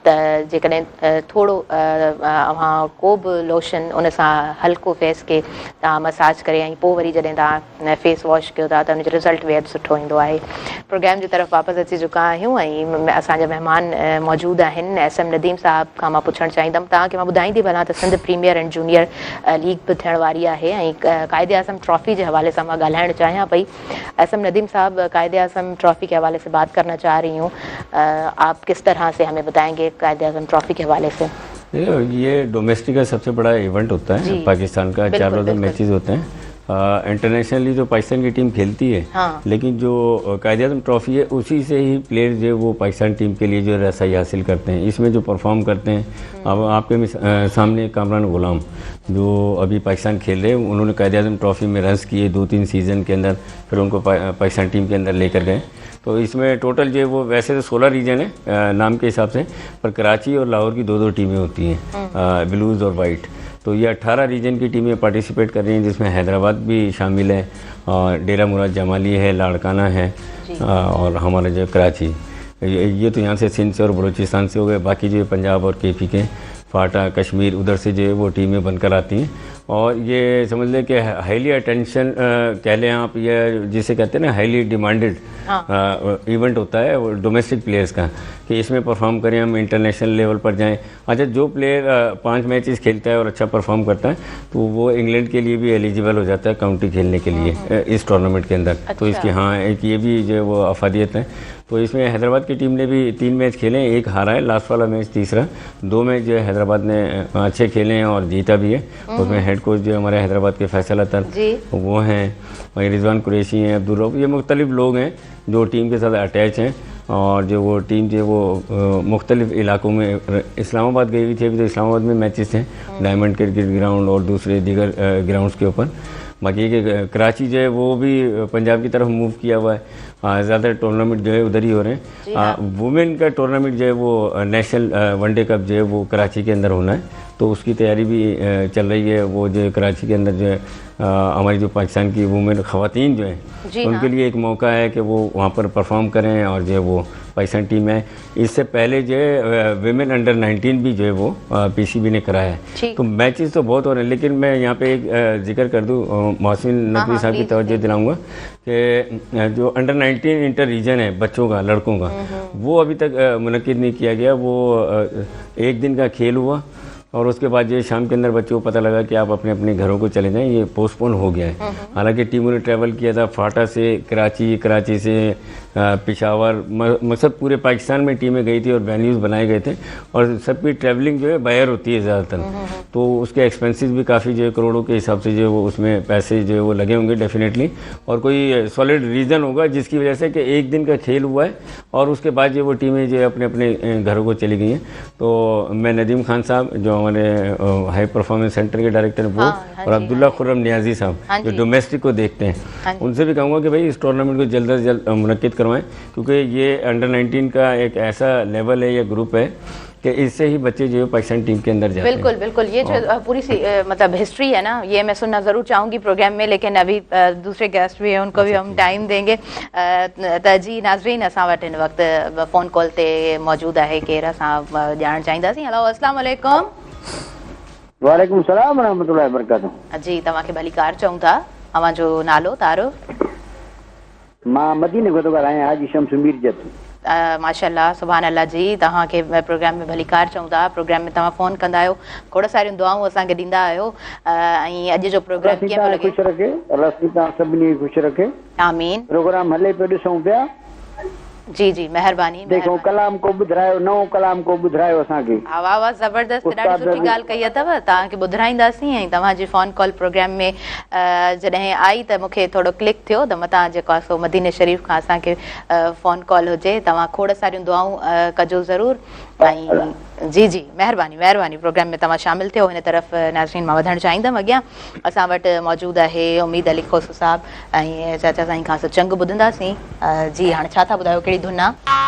त जेकॾहिं थोरो अव्हां को बि लोशन उन सां हल्को फेस खे तव्हां मसाज करे ऐं पोइ वरी जॾहिं तव्हां फेस वॉश कयो था त उनजो रिज़ल्ट बेहद सुठो ईंदो आहे। प्रोग्राम जी तरफ़ वापसि अची चुका आहियूं ऐं असांजा महिमान मौजूदु आहिनि। SM नदीम साहब खां मां पुछणु चाहींदमि तव्हांखे मां ॿुधाईंदी भला त Sindh premier and junior league बि थियण वारी आहे ऐं क़ाइदे आज़म ट्रॉफ़ी जे हवाले सां मां ॻाल्हाइणु चाहियां पई। SM नदीम साहब, क़ाइदे आज़म ट्रॉफ़ी के हवाले से बात करना चाह रही हूँ, आप किस तरह से हमें बताएंगे क़ाइदे आज़म ट्रॉफ़ी के हवाले से? ये डोमेस्टिक का सबसे बड़ा इवेंट होता है पाकिस्तान का। 4 रोज़ा मैचेस होते हैं। इंटरनेशनली जो पाकिस्तान की टीम खेलती है, हाँ। लेकिन जो क़ाइदे आज़म ट्रॉफ़ी है उसी से ही प्लेयर जो वो पाकिस्तान टीम के लिए जो रसाई हासिल करते हैं। इसमें जो परफॉर्म करते हैं, अब आपके सामने कामरान गुलाम जो अभी पाकिस्तान खेल रहे हैं, उन्होंने क़ाइदे आज़म ट्रॉफ़ी में रन्स किए 2-3 सीज़न के अंदर, फिर उनको पाकिस्तान टीम के अंदर लेकर गए। तो इसमें टोटल जो वो वैसे तो 16 रीजन है नाम के हिसाब से, पर कराची और लाहौर की 2-2 टीमें होती हैं, ब्लूज़ और वाइट। तो ये 18 रीजन की टीमें पार्टिसिपेट कर रही हैं, जिसमें हैदराबाद भी शामिल है और डेरा मुराद जमाली है, लाड़काना है और हमारा जो कराची। ये तो यहाँ से सिंध से और बलूचिस्तान से हो गए। बाकी जो पंजाब और KP के फाटा, कश्मीर, उधर से जो है वो टीमें बनकर आती हैं। और ये समझ लें कि हाईली अटेंशन कह लें आप, ये जिसे कहते हैं ना हाईली डिमांडेड इवेंट होता है वो डोमेस्टिक प्लेयर्स का, कि इसमें परफॉर्म करें, हम इंटरनेशनल लेवल पर जाएं। अच्छा, जो प्लेयर 5 मैचेस खेलता है और अच्छा परफॉर्म करता है तो वो इंग्लैंड के लिए भी एलिजिबल हो जाता है काउंटी खेलने के लिए इस टूर्नामेंट के अंदर। तो इसकी एक ये भी जो वो अफादियत है। तो इसमें हैदराबाद की टीम ने भी 3 मैच खेले, 1 हारा है, लास्ट वाला मैच तीसरा। 2 मैच जो है हैदराबाद ने अच्छे खेले हैं और जीता भी है। उसमें हेड कोच जो हमारे हैदराबाद के फैसल अतर वो हैं, और रिजवान कुरैशी हैं, अब्दुल रऊफ, ये मुख्तलिफ लोग हैं जो टीम के साथ अटैच हैं। और जो वो टीम जो वो मुख्तलिफ इलाकों में इस्लामाबाद गई हुई थी, अभी तो इस्लामाबाद में मैचेस हैं, डायमंड क्रिकेट ग्राउंड और दूसरे दीगर ग्राउंड्स के ऊपर। बाकी के कराची जो है वो भी पंजाब की तरफ मूव किया हुआ है, ज़्यादा टूर्नामेंट जो है उधर ही हो रहे हैं। वुमेन का टूर्नामेंट जो है वो नेशनल वनडे कप जो है वो कराची के अंदर होना है, तो उसकी तैयारी भी चल रही है। वो जो कराची के अंदर जो है हमारी जो पाकिस्तान की वुमेन ख़वातीन जो हैं उनके लिए एक मौका है कि वो वहाँ पर परफॉर्म करें और जो है वो पाकिस्तान टीम है। इससे पहले जो है विमेन अंडर 19 भी जो है वो PCB ने कराया है। तो मैचेस तो बहुत हो रहे हैं, लेकिन मैं यहाँ पे एक जिक्र कर दूँ, मोहसिन नकवी साहब की तवज्जो दिलाऊंगा कि जो अंडर 19 इंटर रीजन है बच्चों का, लड़कों का, वो अभी तक मुनक्किद नहीं किया गया। वो 1 दिन का खेल हुआ और उसके बाद ये शाम के अंदर बच्चों को पता लगा कि आप अपने अपने घरों को चले जाएं, ये पोस्टपोन हो गया है। हालांकि टीमों ने ट्रैवल किया था फाटा से कराची, कराची से पेशावर, मतलब पूरे पाकिस्तान में टीमें गई थी और वेन्यूज़ बनाए गए थे, और सबकी ट्रैवलिंग जो है बाहर होती है ज़्यादातर, तो उसके एक्सपेंसेस भी काफ़ी जो है करोड़ों के हिसाब से जो है वो उसमें पैसे जो है वो लगे होंगे डेफिनेटली। और कोई सॉलिड रीज़न होगा जिसकी वजह से कि 1 दिन का खेल हुआ है और उसके बाद जो वो टीमें जो है अपने अपने घरों को चली गई हैं। तो मैं नदीम खान साहब जो हमारे हाई परफॉर्मेंस सेंटर के डायरेक्टर हैं वो, और अब्दुल्ला खुर्रम नियाजी साहब जो डोमेस्टिक को देखते हैं, उनसे भी कहूँगा कि भाई इस टूर्नामेंट को जल्द से जल्द मुनक्किद करवाएं, क्योंकि ये अंडर 19 का एक ऐसा लेवल है या ग्रुप है कि इससे ही बच्चे जो है पाकिस्तान टीम के अंदर जाते हैं। बिल्कुल बिल्कुल, ये जो पूरी सी मतलब हिस्ट्री है ना, ये मैं सुनना ज़रूर चाहूँगी प्रोग्राम में, लेकिन अभी दूसरे गेस्ट भी हैं, उनको भी हम टाइम देंगे। त जी नाज़रीन, असां वटि हिन वक़्तु फ़ोन कॉल ते मौजूदु आहे केरु, असां ॼाणणु चाहींदासीं। हेलो, अस्सलाम वालेकुम। वालेकुम सलाम व रहमतुल्लाहि व बरकातहू। जी, तव्हांखे भली कार चऊं था, तव्हांजो नालो तारो? मां मदीने खां थो ॻाल्हायां, हाजी शम्स मीरजत। माशाल्लाह, सुभान अल्लाह जी, तव्हांखे प्रोग्राम में भली कार चऊं था। प्रोग्राम में तव्हां फ़ोन कंदा आहियो, खोड़ सारियूं दुआऊं असांखे ॾींदा आहियो, ऐं अॼु जो प्रोग्राम कीअं पियो लॻे? ख़ुशि रखे, अल्लाह तव्हां सभिनी खे ख़ुशि रखे। आमीन। प्रोग्राम हले पियो, ॾिसूं पिया। जी जी, महिरबानी। देखो कलाम को ॿुधायो, नओं कलाम को ॿुधायो असांखे। वाह वाह, ज़बरदस्त, ॾाढी सुठी ॻाल्हि कई अथव। तव्हांखे ॿुधाईंदासीं, ऐं तव्हांजी फ़ोन कॉल प्रोग्राम में जॾहिं आई त मूंखे थोरो क्लिक थियो त मतां जेको आहे सो मदीने शरीफ़ खां असांखे फ़ोन कॉल हुजे। तव्हां खोड़ सारियूं दुआऊं कजो ज़रूरु, ऐं जी जी, महिरबानी महिरबानी। प्रोग्राम में तव्हां शामिलु थियो, हिन तरफ़ नाज़रीन मां वधणु चाहींदमि। अॻियां असां वटि मौजूदु आहे उम्मीद अली खोसो साहिबु, ऐं चाचा साईं खां चंग ॿुधंदासीं। जी, हाणे छा था ॿुधायो, कहिड़ी धुन आहे?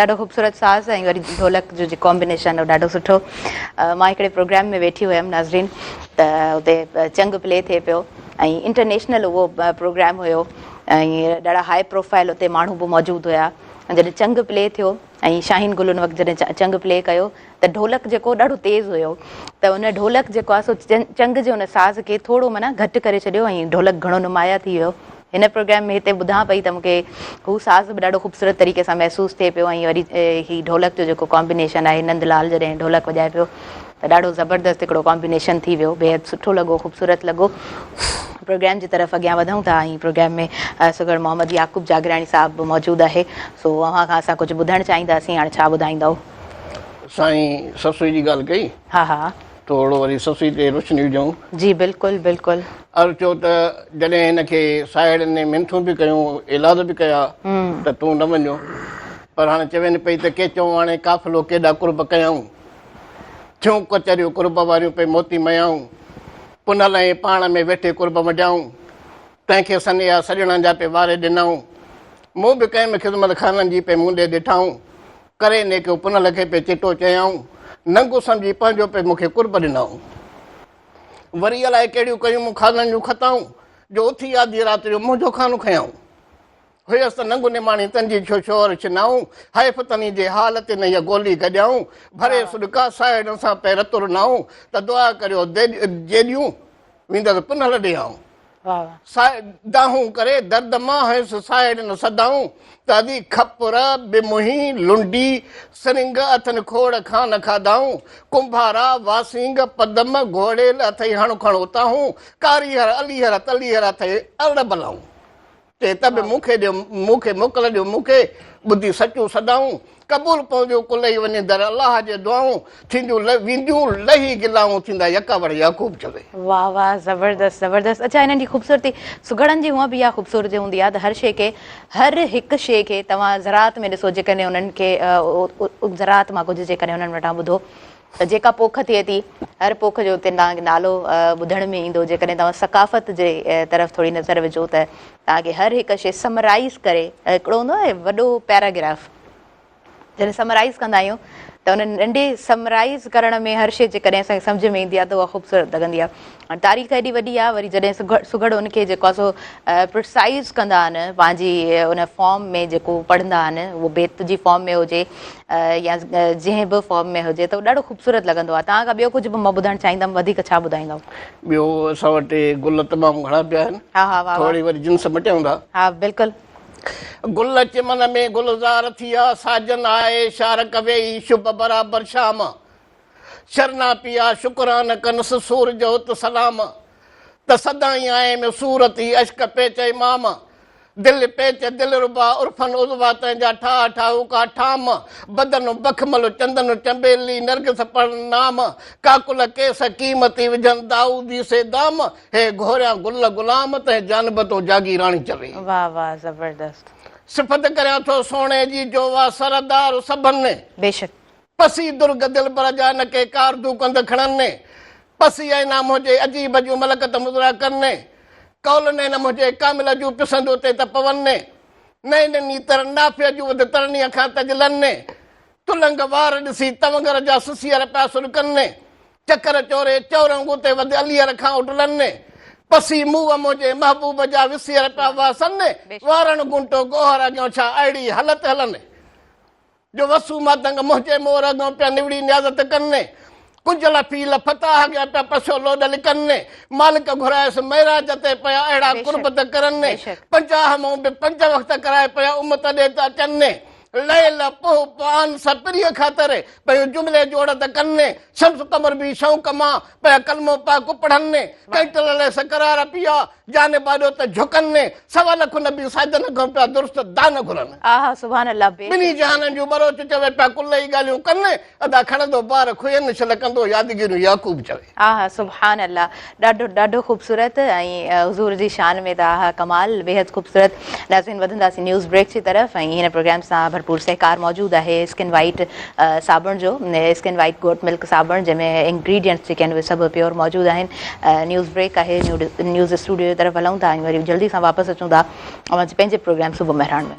ॾाढो ख़ूबसूरत साज़ ऐं वरी ढोलक जो कॉम्बिनेशन हो ॾाढो सुठो। मां हिकिड़े प्रोग्राम में वेठी हुयमि नाज़रीन, त उते चंग प्ले थिए पियो ऐं इंटरनेशनल उहो प्रोग्राम हुयो ऐं ॾाढा हाई प्रोफाइल उते माण्हू बि मौजूदु हुया। जॾहिं चंग प्ले थियो ऐं शाहीन गुल उन वक़्तु जॾहिं चंग प्ले कयो त ढोलक जेको ॾाढो तेज़ हुयो, त उन ढोलक जेको आहे सो चंग जे उन साज़ खे थोरो माना घटि करे छॾियो ऐं ढोलक घणो नुमाया थी वियो। हिन प्रोग्राम में हिते ॿुधां पई त मूंखे हू साज़ बि ॾाढो ख़ूबसूरत तरीक़े सां महसूसु थिए पियो ऐं वरी ही ढोलक जो जेको कॉम्बिनेशन आहे, नंदलाल जॾहिं ढोलक वॼाए पियो त ॾाढो ज़बरदस्त हिकिड़ो कॉम्बिनेशन थी वियो, बेहद सुठो लॻो, ख़ूबसूरत लॻो। प्रोग्राम जी तरफ़ अॻियां वधूं था ऐं प्रोग्राम में सुगड़ मोहम्मद याकूब जागराणी साहब मौजूदु आहे। सो अव्हां खां असां कुझु ॿुधणु चाहींदासीं, हाणे छा ॿुधाईंदव? साईं ससुई जी ॻाल्हि कई, हा हा थोरो वरी ससुई ते रोशनी विझूं। जी बिल्कुलु बिल्कुलु। अर्ज़ु चयो त जॾहिं हिनखे साहेड़ियुनि ने मिनथूं बि कयूं, इलाज बि कया त तूं न वञो, पर हाणे चवनि पई त के चऊं हाणे काफ़िलो केॾा कुर्ब कयऊं, थियूं कचरियूं कुर्ब वारियूं पे मोती मयाऊं, पुनल ऐं पाण में वेठे कुर्ब वॼाऊं, तंहिंखे सन्या सॼणनि जा पे वारे ॾिनऊं, मूं बि कंहिं में ख़िदमत खाननि जी पे मुंडे ॾिठाऊं, करे नेकियो पुनल खे पे चिटो चयाऊं, नंगू सम्झी पंहिंजो पे मूंखे कुर्ब ॾिनऊं। वरी अलाए कहिड़ियूं कयूं मूं खाननि जूं खताऊं, जो उथी आधी राति जो मुंहिंजो खानो खयाऊं। हुयसि त नंगू निमाणी तंजी छो शोर छिनाऊं, हाय फतनी जे हाल ते न इहा गोली गॼाऊं, भरे सुॾका साहेड़नि सां पे रतुर नाऊं, त दुआ करियो जेॾियूं वेंदसि पुनल ॾियाऊं। दाहूं करे दर्द मां हुयसि साहेड़ियुनि सदाऊं, त अदी खपुर बिमुही लुंडी सरिंग अथनि खोड़ खां न खाधाऊं, कुंभारा वासिंग पदम घोड़ेल अथई हण खण उताहूं, कारीहर अलीहर तलीहर अथई अरड़ बलाऊं, ते तब मूंखे ॾियो मूंखे मोकल ॾियो मूंखे ॿुधी सचूं सदाऊं, क़बूल पवंदियूं कुलई वञे दर अलाह जे दुआऊं, थींदियूं वेंदियूं लही गिलाऊं, थींदा यकावर याकूब चवे। वाह वाह, ज़बरदस्त ज़बरदस्त। अच्छा, हिननि जी ख़ूबसूरती सुगड़नि जी हूअं बि इहा ख़ूबसूरती हूंदी आहे त हर शइ खे, हर हिकु शइ खे तव्हां ज़रात में ॾिसो, जेकॾहिं उन्हनि खे ज़रात मां कुझु जेकॾहिं उन्हनि वटां ॿुधो त जेका पोख थिए थी, हर पोख जो उते तव्हांखे नालो ॿुधण में ईंदो। जेकॾहिं तव्हां सकाफ़त जे तरफ़ थोरी नज़र विझो त तव्हांखे हर हिकु शइ समराइज़ करे, हिकिड़ो हूंदो आहे वॾो पैराग्राफ, जॾहिं समराइज़ कंदा आहियूं त उन नंढे समराइज़ करण में हर शइ जेकॾहिं असांखे सम्झ में ईंदी आहे त उहा ख़ूबसूरत लॻंदी आहे। तारीख़ एॾी वॾी आहे, वरी जॾहिं सुगड़ उनखे जेको आहे सो प्रिसाइज़ कंदा आहिनि पंहिंजी उन फॉर्म में, जेको पढ़ंदा आहिनि उहो बेत जी फॉर्म में हुजे या जंहिं बि फॉर्म में हुजे, त उहो ॾाढो ख़ूबसूरत लॻंदो आहे। तव्हां खां ॿियो कुझु बि मां ॿुधणु चाहींदमि, वधीक छा ॿुधाईंदव? ॿियो असां वटि गुल तमामु घणा पिया आहिनि। हा हा वाह, थोरी वरी जिन्स मटियूं था। हा बिल्कुलु। गुल चिमन में गुलज़ार थिया, साजन आए शारक वेई शुभ बराबर शाम, शरना पिया शुक्रान कनस सूरज उत सलाम, त सदाई आए में सूरती अश्क पेच इमाम, दिल पेच दिल रुबा उर्फन उज़वा तंहिंजा ठा ठाऊ का ठाम, बदन बखमल चंदन चंबेली नरगिस नाम, काकुल केस कीमती विझन दाऊदी से दाम, हे घोरिया गुल गुलाम तंहिं जानबतों जागी राणी चवे। वाह वाह, ज़बरदस्त। सिफ़त करियां थो सोने जी जो वा सरदार सभनि ने, बेशक पसी दुर्ग दिल बर जा न के कारदू कंद खणनि ने, पसी ऐं नाम हुजे अजीब जूं मलकत मुद्रा करने, कौल ने न मुझे कामिल जूं पिसंद उते त पवने, नए ननी तर नाफ़िया जूं वध तरणीअ खां तजलने, तुलंग वार ॾिसी तवंगर जा सुसियर पिया सुरकने, चकर चोरे चौरंग उते वध अलीअर खां उडलने, पसी मुंहुं मुंहिंजे महबूब जा विसियर पिया वासने, वारण गुंटो गोहर अॻियां छा अहिड़ी हालत हलने, जो वसू मातंग मुंहिंजे मोर अॻियां पिया निवड़ी नियाज़त कने, कुंजल फील फताह अॻियां पिया पसो लोड लिकने, मालिक घुरायसि महिराज ते पिया अहिड़ा कुर्बत करने, 50 मूं बि 5 वक़्त कराए पिया उमत ॾे था चने, लैल पोह पान सप्रिय ख़ातिर पियो जुमिले जोड़त कने, शम्स कमर बि शौक़ मां पिया कलमो पाक पढ़ने, कैटल सकरार पिया जाने बाॾो त झुकने, 1.25 लख नबी साइदन खां पिया दुरुस्त दान घुरनि। आहा सुभान अल्लाह। ॿिन्ही जहाननि जूं बरोच चवे पिया कुल ई ॻाल्हियूं कनि, अदा खणंदो ॿार खुयनि छल कंदो यादगिरियूं याकूब चवे। आहा सुभान अल्लाह, ॾाढो ॾाढो ख़ूबसूरत ऐं हुज़ूर जी शान में त आहा कमाल, बेहद ख़ूबसूरत। नाज़रीन वधंदासीं न्यूज़ ब्रेक जी तरफ़ ऐं हिन प्रोग्राम सां भरपूर सहकार मौजूदु आहे स्किन वाइट साबुण जो, स्किन वाइट गोट मिल्क साबुण, जंहिंमें इंग्रीडियंट्स जेके आहिनि उहे सभु प्योर मौजूदु आहिनि। न्यूज़ ब्रेक आहे, न्यूज़ स्टूडियो जी तरफ़ हलूं था ऐं वरी जल्दी सां वापसि अचूं था पंहिंजे प्रोग्राम सुबुह मेहरान में।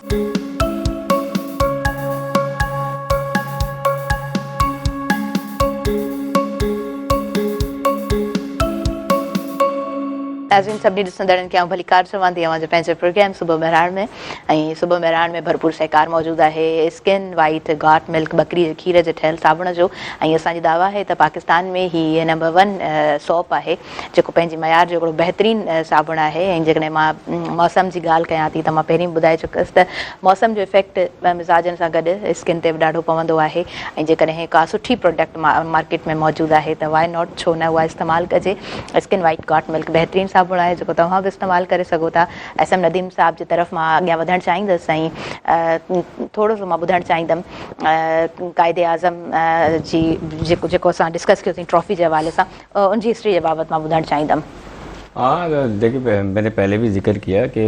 नाज़रीन सभिनी ॾिसंदड़नि खे भली कार चवंदी आहियां जो पंहिंजे प्रोग्राम सुबुह मेराण में ऐं सुबुह मेराण में भरपूर सहकार मौजूदु आहे स्किन वाइट गॉट मिल्क बकरी जे खीर जे ठहियल साबुण जो ऐं असांजी दावा आहे त पाकिस्तान में ही नंबर 1 सोप आहे जेको पंहिंजी मयार जो हिकिड़ो बहितरीनु साबुण आहे। ऐं जेकॾहिं मां मौसम जी ॻाल्हि कयां थी त मां पहिरीं ॿुधाए चुकसि त मौसम जो इफेक्ट मिज़ाजनि सां गॾु स्किन ते बि ॾाढो पवंदो आहे ऐं जेकॾहिं का सुठी प्रोडक्ट मार्केट में मौजूदु आहे त वाई नॉट छो न उहा इस्तेमालु कजे। स्किन वाइट गॉट मिल्क बहितरीनु साबुण आहे जेको तव्हां बि इस्तेमालु करे सघो था। SM नदीम साहब जी तरफ़ मां अॻियां वधणु चाहींदसि ऐं थोरो सो मां ॿुधणु चाहींदमि क़ाइदे आज़म जी जेको असां डिस्कस कयोसीं ट्रॉफ़ी जे हवाले सां उनजी हिस्ट्री जे बाबति मां ॿुधणु चाहींदमि। हाँ देखिए, मैंने पहले भी जिक्र किया कि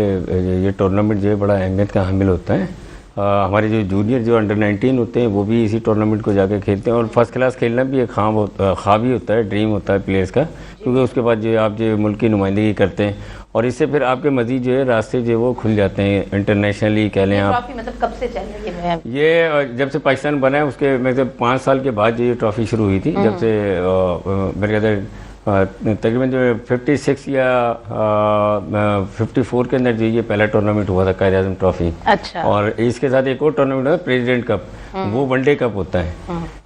ये टूर्नामेंट जो है बड़ा अहमियत का हामिल होता है। हमारे जो जूनियर जो अंडर 19 होते हैं वो भी इसी टूर्नामेंट को जाकर खेलते हैं और फर्स्ट क्लास खेलना भी एक ख्वाब ही होता है, ड्रीम होता है प्लेयर्स का, क्योंकि उसके बाद जो आप जो मुल्क की नुमाइंदगी करते हैं और इससे फिर आपके मज़ीद जो है रास्ते जो वो खुल जाते हैं इंटरनेशनली कह लें आप। ट्रॉफी मतलब कब से चल रही है? ये जब से पाकिस्तान बना है उसके मतलब 5 साल के बाद जो ये ट्रॉफी शुरू हुई थी, जब से मेरे ख्याल तकरीबन जो 56 या 54 के अंदर जो ये पहला टूर्नामेंट हुआ था क़ाइद आज़म ट्रॉफी। अच्छा। और इसके साथ एक और टूर्नामेंट है प्रेसिडेंट कप, वो वनडे कप होता है,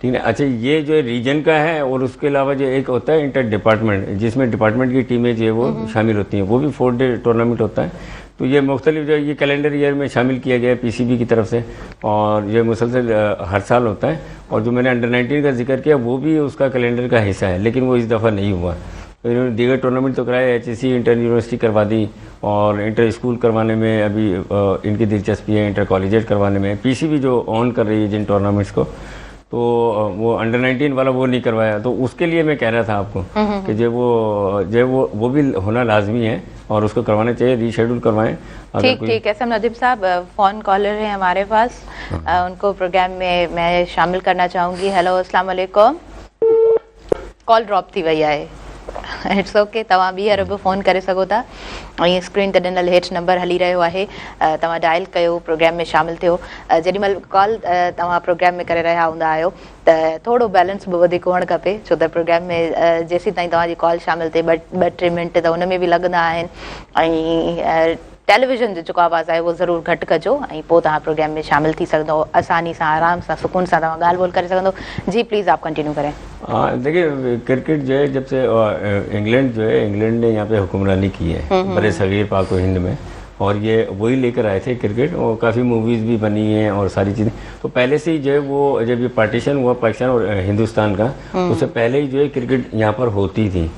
ठीक है। अच्छा, ये जो रीजन का है और उसके अलावा जो एक होता है इंटर डिपार्टमेंट, जिसमें डिपार्टमेंट की टीमें जो है वो शामिल होती हैं, वो भी 4 डे टूर्नामेंट होता है। तो ये मुख्तलिफ जो ये कैलेंडर ईयर में शामिल किया गया है PCB की तरफ से और ये मुसलसल हर साल होता है। और जो मैंने अंडर 19 का जिक्र किया वो भी उसका कैलेंडर का हिस्सा है, लेकिन वो इस दफ़ा नहीं हुआ। तो इन्होंने दीगर टूर्नामेंट तो कराए, HSC इंटर यूनिवर्सिटी करवा दी और इंटर स्कूल करवाने में अभी इनकी दिलचस्पी है, इंटर कॉलेजेट करवाने में। PCB जो ऑन कर रही है जिन टूर्नामेंट्स को, तो वो अंडर 19 वाला वो नहीं करवाया। तो उसके लिए मैं कह रहा था आपको कि जो वो भी होना लाजमी है और उसको करवाना चाहिए, रीशेड्यूल करवाएं। ठीक। SM नदीम साहब फ़ोन कॉलर हैं हमारे पास, उनको प्रोग्राम में मैं शामिल करना चाहूँगी। हेलो, अस्सलाम वालेकुम। कॉल ड्रॉप थी वई आहे। इट्स ओके, तव्हां ॿीहर बि फ़ोन करे सघो था ऐं स्क्रीन ते ॾिनल हेठि नंबर हली रहियो आहे, तव्हां डायल कयो, प्रोग्राम में शामिल थियो। जेॾीमहिल कॉल तव्हां प्रोग्राम में करे रहिया हूंदा आहियो त थोरो बैलेंस बि वधीक हुअणु खपे, छो त प्रोग्राम में जेसीं ताईं तव्हांजी कॉल शामिल थिए 2-3 मिंट त हुन में बि लॻंदा आहिनि ऐं टेलीविज़न जो जेको आवाज़ु आहे उहो ज़रूरु घटि कजो ऐं पोइ तव्हां प्रोग्राम में शामिल थी सघंदो, आसानी सां, आराम सां, सुकून सां तव्हां ॻाल्हि ॿोल करे सघंदो। जी प्लीज़ आप कंटिन्यू करें। देखिए, क्रिकेट जो है जब से इंग्लैंड ने यहाँ पे हुक्मरानी की है बड़े सगीर पाक व हिंद में, और ये वही लेकर आए थे क्रिकेट, और काफ़ी मूवीज़ भी बनी हैं और सारी चीज़ें। तो पहले से ही जो है वो जब ये पार्टीशन हुआ पाकिस्तान और हिंदुस्तान का, उससे पहले ही जो है क्रिकेट यहाँ पर होती थी।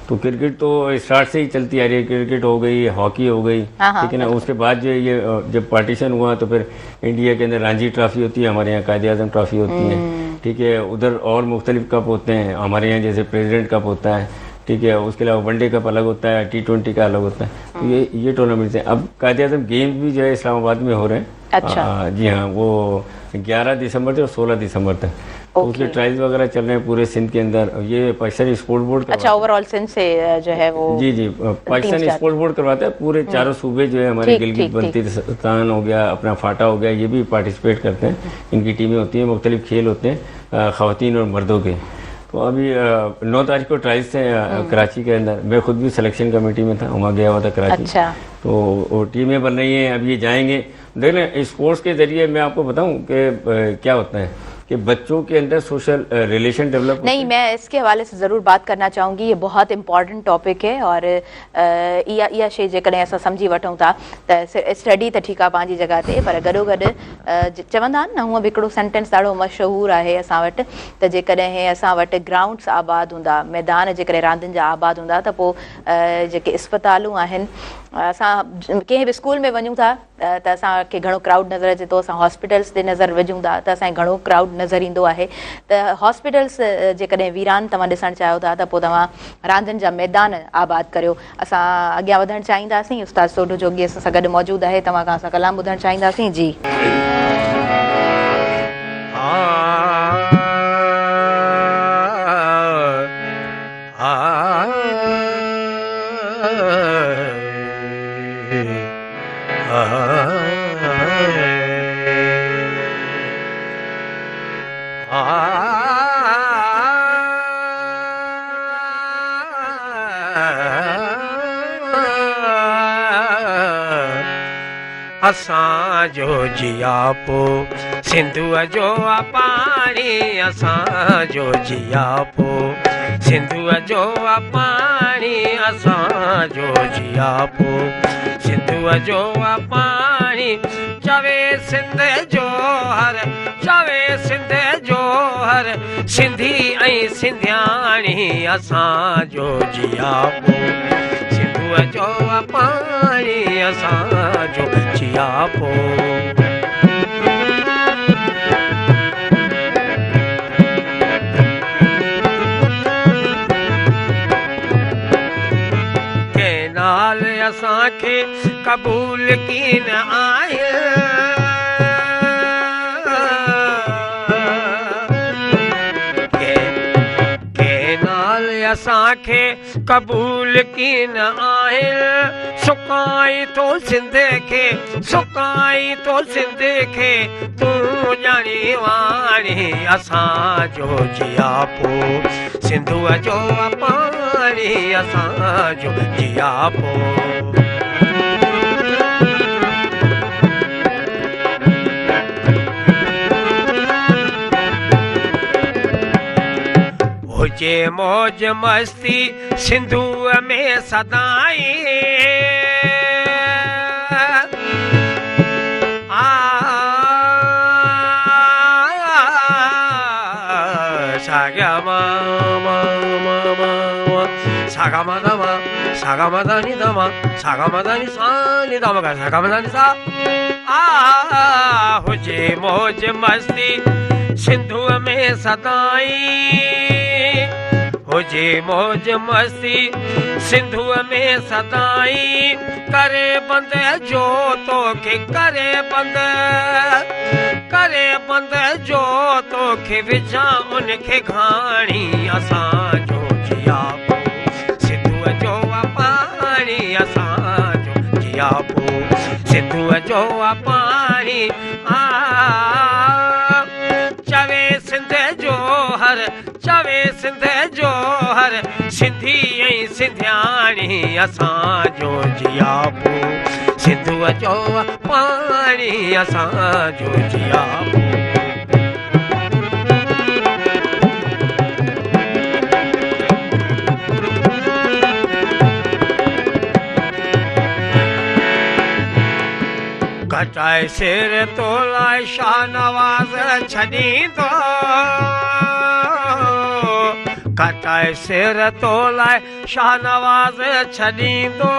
तो क्रिकेट तो स्टार्ट से ही चलती आ रही है, क्रिकेट हो गई, हॉकी हो गई, ठीक है ना। उसके बाद जो ये जब पार्टीशन हुआ तो फिर इंडिया के अंदर रणजी ट्रॉफी होती है, हमारे यहाँ क़ाइद आज़म ट्रॉफी होती है, ठीक है। उधर और मुख्तलिफ कप होते हैं, हमारे यहाँ जैसे प्रेसिडेंट कप होता है, ठीक है। उसके अलावा वनडे कप अलग होता है, T20 का अलग होता है। तो ये टूर्नामेंट्स हैं। अब क़ाइद आज़म गेम्स भी जो है इस्लामाबाद में हो रहे हैं। अच्छा। जी हाँ, वो 11 दिसंबर से और 16 दिसंबर तक तो उसके ट्रायल्स वगैरह चल रहे हैं पूरे सिंध के अंदर। ये पाकिस्तानी स्पोर्ट बोर्ड का, अच्छा, ओवरऑल सिंध से जो है वो जी पाकिस्तानी स्पोर्ट बोर्ड करवाता है। पूरे 4 सूबे जो है हमारे गिलगित बल्तिस्तान हो गया, अपना फाटा हो गया, ये भी पार्टिसिपेट करते हैं। इनकी टीमें होती हैं, मुख्तलिफ खेल होते हैं ख़वातीन और मर्दों के। तो अभी 9 तारीख को ट्रायल्स थे कराची के अंदर। मैं खुद भी सिलेक्शन कमेटी में था, वहाँ गया हुआ था कराची। अच्छा। तो वो टीमें बन रही हैं, अब ये जाएंगे। देख लें, स्पोर्ट्स के ज़रिए मैं आपको बताऊँ कि क्या होता है कि बच्चों के अंदर सोशल रिलेशन डेवलप नहीं, मैं इसके हवाले से ज़रूर बात करना चाहूँगी। ये बहुत इंपॉर्टेंट टॉपिक है और इहा शइ जेकॾहिं असां सम्झी वठूं था त स्टडी त ठीकु आहे पंहिंजी जॻह ते, पर गॾोगॾु चवंदा आहिनि न, हूअं बि हिकिड़ो सेंटेंस ॾाढो मशहूरु आहे असां वटि, त जेकॾहिं असां वटि ग्राउंड्स आबाद हूंदा, मैदान जेकॾहिं रांदियुनि जा आबाद हूंदा, त पोइ जेके इस्पतालूं आहिनि, असां कंहिं बि स्कूल में वञूं था त असांखे घणो क्राउड नज़र अचे थो, असां हॉस्पिटल्स ते नज़र विझूं था त असांखे घणो क्राउड नज़र ईंदो आहे। त हॉस्पिटल्स जेकॾहिं वीरान तव्हां ॾिसणु चाहियो था त पोइ तव्हां रांदियुनि जा मैदान आबाद करियो। असां अॻियां वधणु चाहींदासीं। उस्ताद सोढो जोगी असां सां गॾु मौजूदु आहे, तव्हां खां असां कलाम ॿुधणु चाहींदासीं। जी असांजो जियापो सिंधुअ जो आ पाणी असांजो जियापो सिंधुअ जो आ पाणी असांजो जियापो सिंधुअ जो आ पाणी चवे सिंध जो हर चवे सिंध जो हर सिंधी ऐं सिंधियाणी असांजो जियापो सिंधुअ जो आ पाणी असांजो जियापो नाल असांखे क़बूल कीन आहे के नाल असांखे क़बूल कीन आहे सुकाई तो सिंध खे सुकाई तो सिंध खे तूं ॼाणी वाणी असांजो जियापो सिंधुअ जो पाणी असांजो जियापो हुजे मौज मस्ती सिंधुअ में सदाई 사가마다니 다마 사가마다니 사니 다마가 사가마다니 사 हुजे मौज मस्ती सिंधुअ में सदाई हुजे मौज मस्ती सिंधुअ में सदाई करे बंद जो तोखे करे बंद जो तोखे विझा उनखे घाणी असांजो जियापो सिंधुअ जो पाणी असांजो जियापो सिंधुअ जो पाणी चवे सिंध जो हर चवे सिंध जो हर सिंधी ऐं सिंधियाणी असांजो जियापो सिंधुअ जो पाणी असांजो जियापो कटाए सिर तो लाए शाह नवाज़ छॾींदो कटाए सिर तो लाए शाह नवाज़ छॾींदो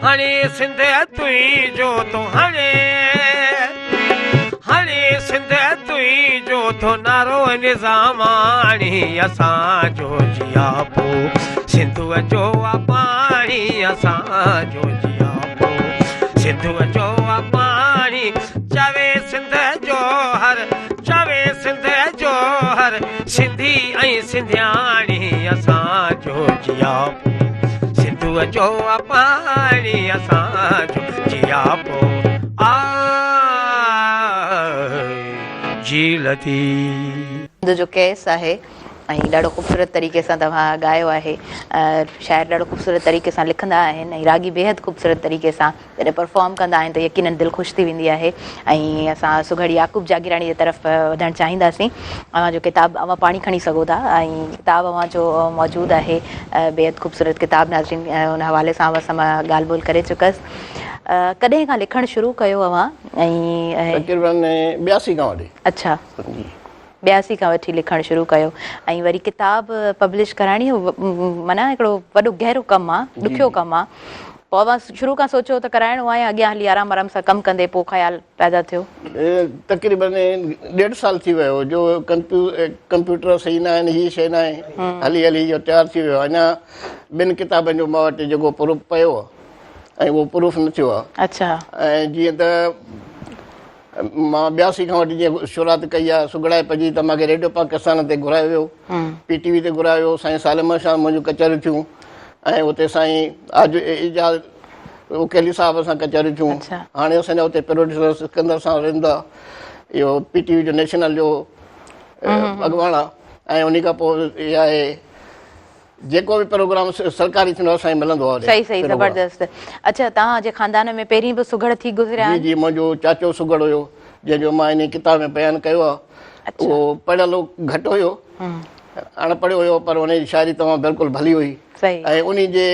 हाणे सिंध तुई जो तो हाणे सिंध तुई जो तो नारो निज़ामाणी असांजो जियापो सिंधुअ जो पाणी असांजो जियापो सिंधुअ जो पाणी चवे सिंध जो हर चवे सिंध जो हर सिंधी ऐं सिंधियाणी असांजो जियापो सिंधुअ जो पाणी असांजो जियापो जीलती जो केस आहे ऐं ॾाढो ख़ूबसूरत तरीक़े सां तव्हां ॻायो आहे शाइर ॾाढो ख़ूबसूरत तरीक़े सां लिखंदा आहिनि ऐं रागी बेहद ख़ूबसूरत तरीक़े सां जॾहिं परफॉर्म कंदा आहिनि त यकीनन दिलि ख़ुशि थी वेंदी आहे ऐं असां सुघड़ी याकूब जागीराणी जे तरफ़ वधणु चाहींदासीं अव्हां जो किताबु अव्हां पाणी खणी सघो था ऐं किताबु अव्हां जो मौजूदु आहे बेहद ख़ूबसूरत किताबु नाज़रीन हुन हवाले सां असां मां ॻाल्हि ॿोल करे चुकसि कॾहिं खां लिखणु शुरू कयो अव्हां ऐं तक़रीबन 82 खां वठी अच्छा 82 खां वठी लिखणु शुरू कयो ऐं वरी किताबु पब्लिश कराइणी माना हिकिड़ो वॾो गहरो कमु आहे ॾुखियो कमु आहे पोइ अव्हां शुरू खां सोचियो त कराइणो आहे अॻियां हली आराम आराम सां कमु कंदे पोइ ख़्यालु पैदा थियो तक़रीबन 1.5 साल थी वियो जो कंप्यूटर सही न आहिनि हीअ शइ न आहे हली इहो तयारु थी वियो आहे अञा 2 किताबनि जो मां वटि जेको प्रूफ पियो आहे ऐं उहो प्रूफ न थियो आहे अच्छा ऐं जीअं त मां 82 खां वठी जीअं शुरूआत कई आहे सुगड़ाए पइजी त मूंखे रेडियो पाकिस्तान ते घुरायो वियो PTV ते घुरायो वियो साईं सालिम शाह मुंहिंजूं कचहरियूं थियूं ऐं उते साईं आज इजाज़ उकेली साहिब सां कचहरियूं थियूं हाणे असांजा उते प्रोड्यूसर सिकंदर सां रहंदो आहे इहो PTV जो नेशनल जो अॻुवाण आहे ऐं उन खां पोइ इहा आहे जेको बि प्रोग्राम सरकारी थींदो आहे असांखे मिलंदो आहे। सही सही ज़बरदस्त। अच्छा, तव्हांजे खानदान में पहिरीं बि सुघड़ थी गुज़रिया जी आहिनि? जी, मुंहिंजो चाचो सुघड़ हुयो जंहिंजो मां इन किताब में बयानु कयो आहे। उहो पढ़ियलु घटि हुयो, अनपढ़ हुयो, पर उनजी शाइरी तमामु बिल्कुलु भली हुई। सही। ऐं उन जे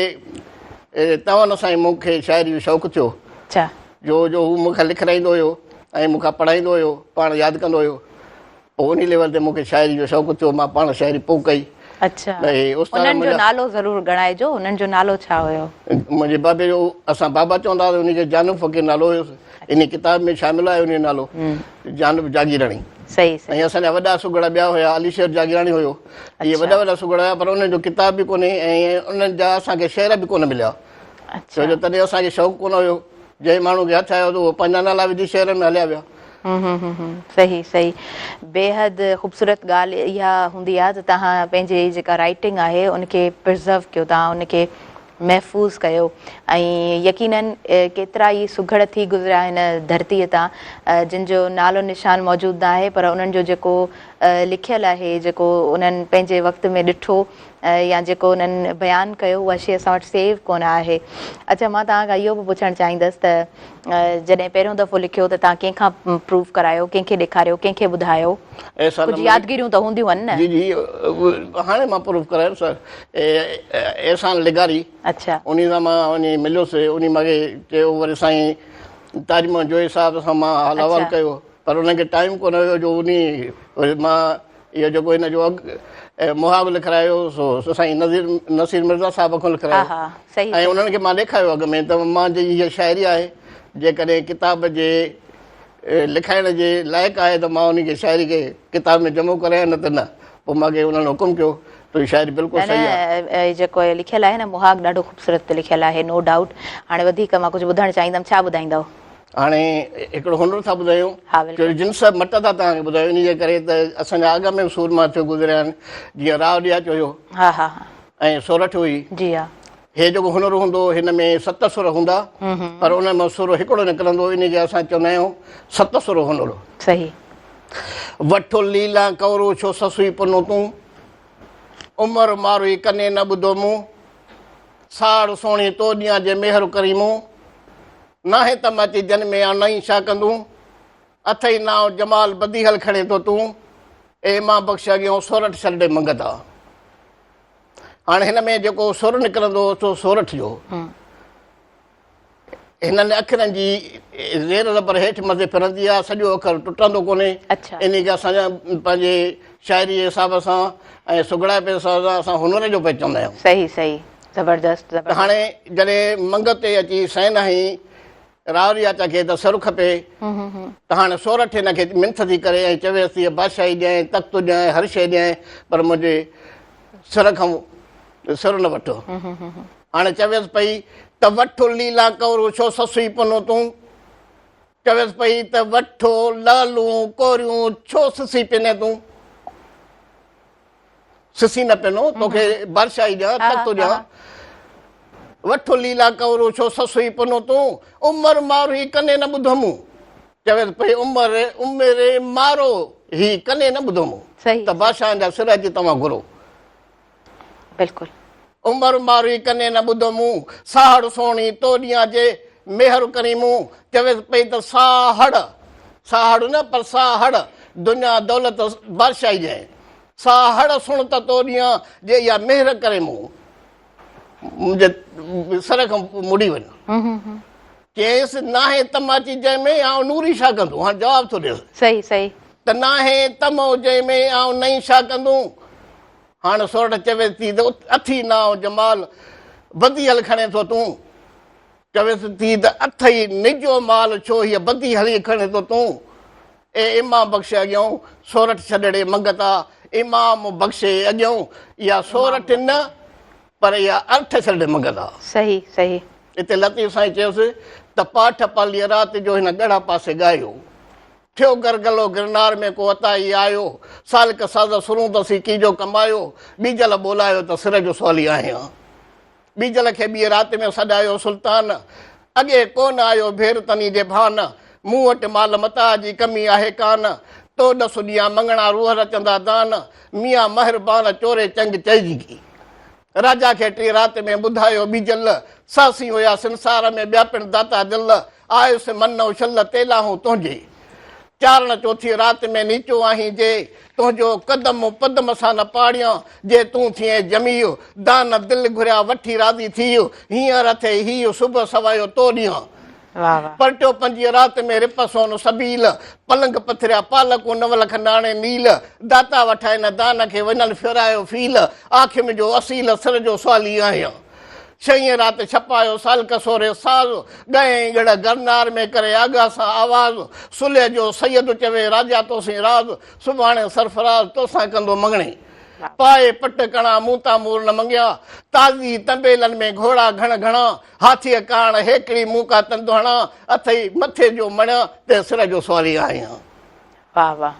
तव्हां सां मूंखे शाइरी जो शौक़ु थियो। अच्छा। जो हू मूंखे लिखाईंदो हुयो ऐं मूंखां पढ़ाईंदो हुयो, पाण यादि कंदो हुयो। पोइ उन लेवल ते मूंखे शाइरी जो शौक़ु थियो, मां पाण शाइरी पोइ कई। अच्छा, उन्हनि जो नालो ज़रूरु ॻणाइजो, उन्हनि जो नालो छा हुयो? मुंहिंजे बाबे जो असां बाबा चवंदा हुआसीं, उनखे जानू फ़क़ीर नालो हुयोसि। इन किताब में शामिल आहे उन जो नालो जानू जागीराणी। सही। ऐं असांजा वॾा सुघड़ ॿिया हुया, अलीशेर जागीराणी हुयो। इहे वॾा सुघड़ हुया, पर उन्हनि जो किताब बि कोन्हे ऐं उन्हनि जा असांखे शेर बि कोन मिलिया। छो जो तॾहिं असांखे शौक़ु कोन हुयो। जंहिं माण्हू खे हथु आयो त उहो पंहिंजा नाला विझी शहर में हलिया विया। सही सही। बेहद ख़ूबसूरत ॻाल्हि इहा हूंदी आहे त तव्हां पंहिंजी जेका राइटिंग आहे उनखे प्रिज़र्व कयो, तव्हां उनखे महफ़ूज़ कयो। ऐं यकीनन केतिरा ई सुघड़ थी गुज़रिया आहिनि धरतीअ तां जिन जो नालो निशान मौजूदु न आहे, पर उन्हनि जो जेको लिखियलु आहे, जेको उन्हनि पंहिंजे वक़्त में ॾिठो या जेको उन्हनि बयानु कयो, उहा शइ असां वटि सेव कोन आहे। अच्छा, मां तव्हांखां इहो बि पुछणु चाहींदसि त जॾहिं पहिरियों दफ़ो लिखियो त तव्हां कंहिंखां प्रूव करायो, कंहिंखे ॾेखारियो, कंहिंखे ॿुधायो? कुझु यादगिरियूं त हूंदियूं आहिनि न? जी जी, हाणे मां प्रूव करायो सर। एहसान लिगारी। अच्छा। उन सां मां वञी मिलियोसि, उन मूंखे चयो वरी साईं ताजमल जोई साहिब सां मां हाल अहवाल कयो, पर उनखे टाइम कोन हुयो। जो उन मां इहो जेको हिन जो मुहाब लिखायो सो साईं नसीर मिर्ज़ा साहिब खां लिखायो ऐं उन्हनि खे मां ॾेखारियो अॻ में त मां जी इहा शाइरी आहे, जेकॾहिं किताब जे लिखाइण जे लाइक़ु आहे त मां उनखे शाइरी खे किताब में जमो करायां, न त न। पोइ मूंखे उन्हनि हुकुम कयो त शाइरी बिल्कुलु सही आहे। जेको लिखियलु आहे न मुहाग ॾाढो ख़ूबसूरत लिखियलु आहे, नो डाउट। हाणे वधीक मां कुझु ॿुधणु चाहींदमि, छा ॿुधाईंदव? हाणे हिकिड़ो हुनर था ॿुधायूं, जिन सभु मट था तव्हांखे ॿुधायो। इन जे करे त असांजा अॻ में सूरमा थियो गुज़रिया आहिनि, जीअं राव ॾिया चयो ऐं सोरठ हुई। जी हा। हे जेको हुनर हूंदो हिन में 7 सुर हूंदा, पर उन मां सुर हिकिड़ो निकिरंदो, इन खे असां चवंदा आहियूं 7 सुर हुनर। सही। वठो लीला कवरो छो ससुई पुनो तूं, उमिरि मारुई कने न ॿुधो मूं, साड़ सोणी तो ॾियां जे मेहर करी मूं, नाहे त माची जनमे आ नई छा कंदूं, अथई नाव जमाल बदी हल खणे तो तूं, ए मां बख़्श अॻियों सोरठ छॾे मंगता। हाणे हिन में जेको सुर निकिरंदो सो सोरठ जो। हिननि अखरनि जी ज़ेर ज़बर हेठि मथे फिरंदी आहे, सॼो अखर टुटंदो कोन्हे। इन खे असांजा पंहिंजे शाइरी जे हिसाब सां ऐं सुगड़ा जे हिसाब सां असां हुनर जो पहचानंदा आहियूं। सही सही, ज़बरदस्त। हाणे जॾहिं मंग ते अची सैन हई रावरिया खे त सुर खपे, त हाणे सोरठ हिनखे मिंथ थी करे ऐं चवेसि बादशाही ॾियां, तख़्त ॾियां, हर शइ ॾियां, पर मुंहिंजे सिर खां सुर न वठो। हाणे चवेसि पई त वठो लीला कवरो छो ससुई पुनो तूं, चवेसि पई त वठो लालूं कोरियूं छो सिसी पिने तूं, सिसी न पिनो, तोखे बादशाही ॾियां, तख़्त ॾियां। वठो लीला कवरो छो ससुई पुनो तूं, उमिरि मारो ही कने न ॿुधो मूं, चवेसि पई उमिरि मारो ही कने न ॿुधो मूं, त बादशाहनि जा सिर अची तव्हां घुरो। बिल्कुलु। उमिरि मारो ही कने न ॿुधो मूं, साहड़ सोणी तो ॾियां जे मेहर करी मूं, चवेसि पई त साहड़ न पर साहड़ दुनिया दौलत बादशाही ॾियां, साहड़ सुण त तो ॾियां जे इहा मेहर करे मूं, मुंहिंजे सर खां मुड़ी वञ। चयसि नाहे तमाची जंहिंमें आउं नूरी छा कंदो। हाणे जवाब थो ॾिए। सही सही। त नाहे तमो जंहिंमें आउं नई छा कंदूं, हाणे सोरठ चवेसि थी त अथी नाव जमाल बदी हल खणे थो तूं, चवेसि थी त अथई निजो माल छो हीअ बदी हली खणे थो तूं, ए इमाम बख़्श अॻियां सोरठ छॾड़े मंगता, इमाम बख़्शे अॻियां इहा सोरठ न पर इहा 8 छॾे मंगता। सही सही। हिते लतीफ़ साईं चयोसि त पाठ पालीअ राति जो हिन ॻढ़ा पासे ॻायो, थियो गरगलो गिरनार में को अताई आयो, सालिक साज़ सुरूं तसी कीजो कमायो, बीजल ॿोलायो त सिर जो सवाली आहियां, बीजल खे ॿी राति में सॾायो सुल्तान, अॻे कोन आयो भेर तनी जे भान, मूं वटि माल मता जी कमी आहे कान, तो ॾस ॾियां मंगणा रूह रचंदा दान, मियां महिरबान चोरे चंग चइजी की। राजा खे टी राति में ॿुधायो बीजल सासी हुया संसार में ॿिया पिण दाता दिल आयुसि मन उछल तेलाहूं तुंहिंजी चारण चौथी राति में नीचो आहीं जे तुंहिंजो कदम पदम सां न पाड़ियां जे तूं थिए जमियो दान दिलि घुरिया वठी राज़ी थियो हींअर थे हीउ सुबुह सवायो तो ॾींहुं वाह वाह पलटियो पंजी राति में रिप सोन सबील पलंग पथरिया पालकूं नवल खंडाणे नील दाता वठाए न दान खे वञनि फिरायो फील आखिम जो असील सिर जो सवाली आहियां छहीं राति छपायो साल कसोरे साज़ ॻह गढ़ गरनार में करे आगा सां आवाज़ सुलह जो सैयद चवे राजा तोसीं राज़ सुभाणे सरफराज़ तोसां कंदो मङणी पाए पट कणा मूता मूर न मंगिया ताज़ी तंबेलनि में घोड़ा घण घणा हाथीअ काण हेकड़ी मूका तंदो हणा अथई मथे जो मणिया ते सिर जो सवाली आहियां। वाह वाह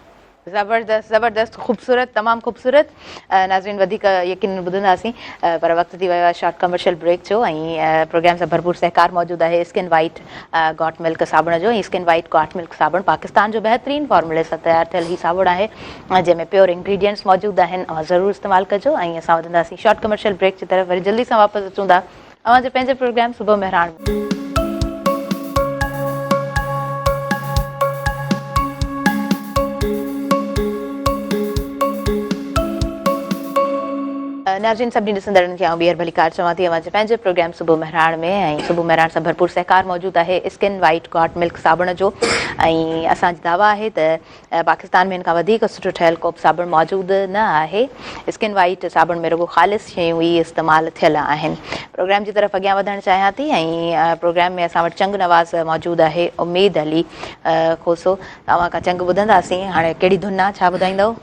ज़बरदस्त ज़बरदस्त ख़ूबसूरत तमामु ख़ूबसूरत नाज़रीन वधीक यकीन ॿुधंदासीं पर वक़्तु थी वियो आहे शॉर्ट कमर्शियल ब्रेक जो ऐं प्रोग्राम सां भरपूर सहकार मौजूदु आहे स्किन वाइट गॉट मिल्क साबुण जो ऐं स्किन वाइट गॉट मिल्क साबुण पाकिस्तान जो बहितरीनु फॉर्मूले सां तयारु थियल ही साबुण आहे जंहिंमें प्योर इंग्रीडियंट्स मौजूदु आहिनि ऐं ज़रूरु इस्तेमालु कजो ऐं असां वधंदासीं शॉर्ट कमर्शियल ब्रेक जी तरफ़ वरी जल्दी सां वापसि अचूं था अवांजे पंहिंजे प्रोग्राम सुबुह मेहरान नाज़रीन सभिनी ॾिसंदड़नि खे ॿीहर भली कार चवां थी अवांजे पंहिंजे प्रोग्राम सुबुह मेहरान में ऐं सुबुह मेहरान सां भरपूर सहकार मौजूदु आहे स्किन वाइट गॉट मिल्क साबुण जो ऐं असांजी दावा आहे त पाकिस्तान में हिन खां वधीक सुठो ठहियल को बि साबुण मौजूदु न आहे स्किन वाइट साबुण में रुगो ख़ालिस शयूं ई इस्तेमालु थियल आहिनि प्रोग्राम जी तरफ़ अॻियां वधणु चाहियां थी ऐं प्रोग्राम में असां वटि चंग नवाज़ मौजूदु आहे उमेद अली खोसो तव्हां खां चंग ॿुधंदासीं हाणे कहिड़ी धुन आहे छा ॿुधाईंदव?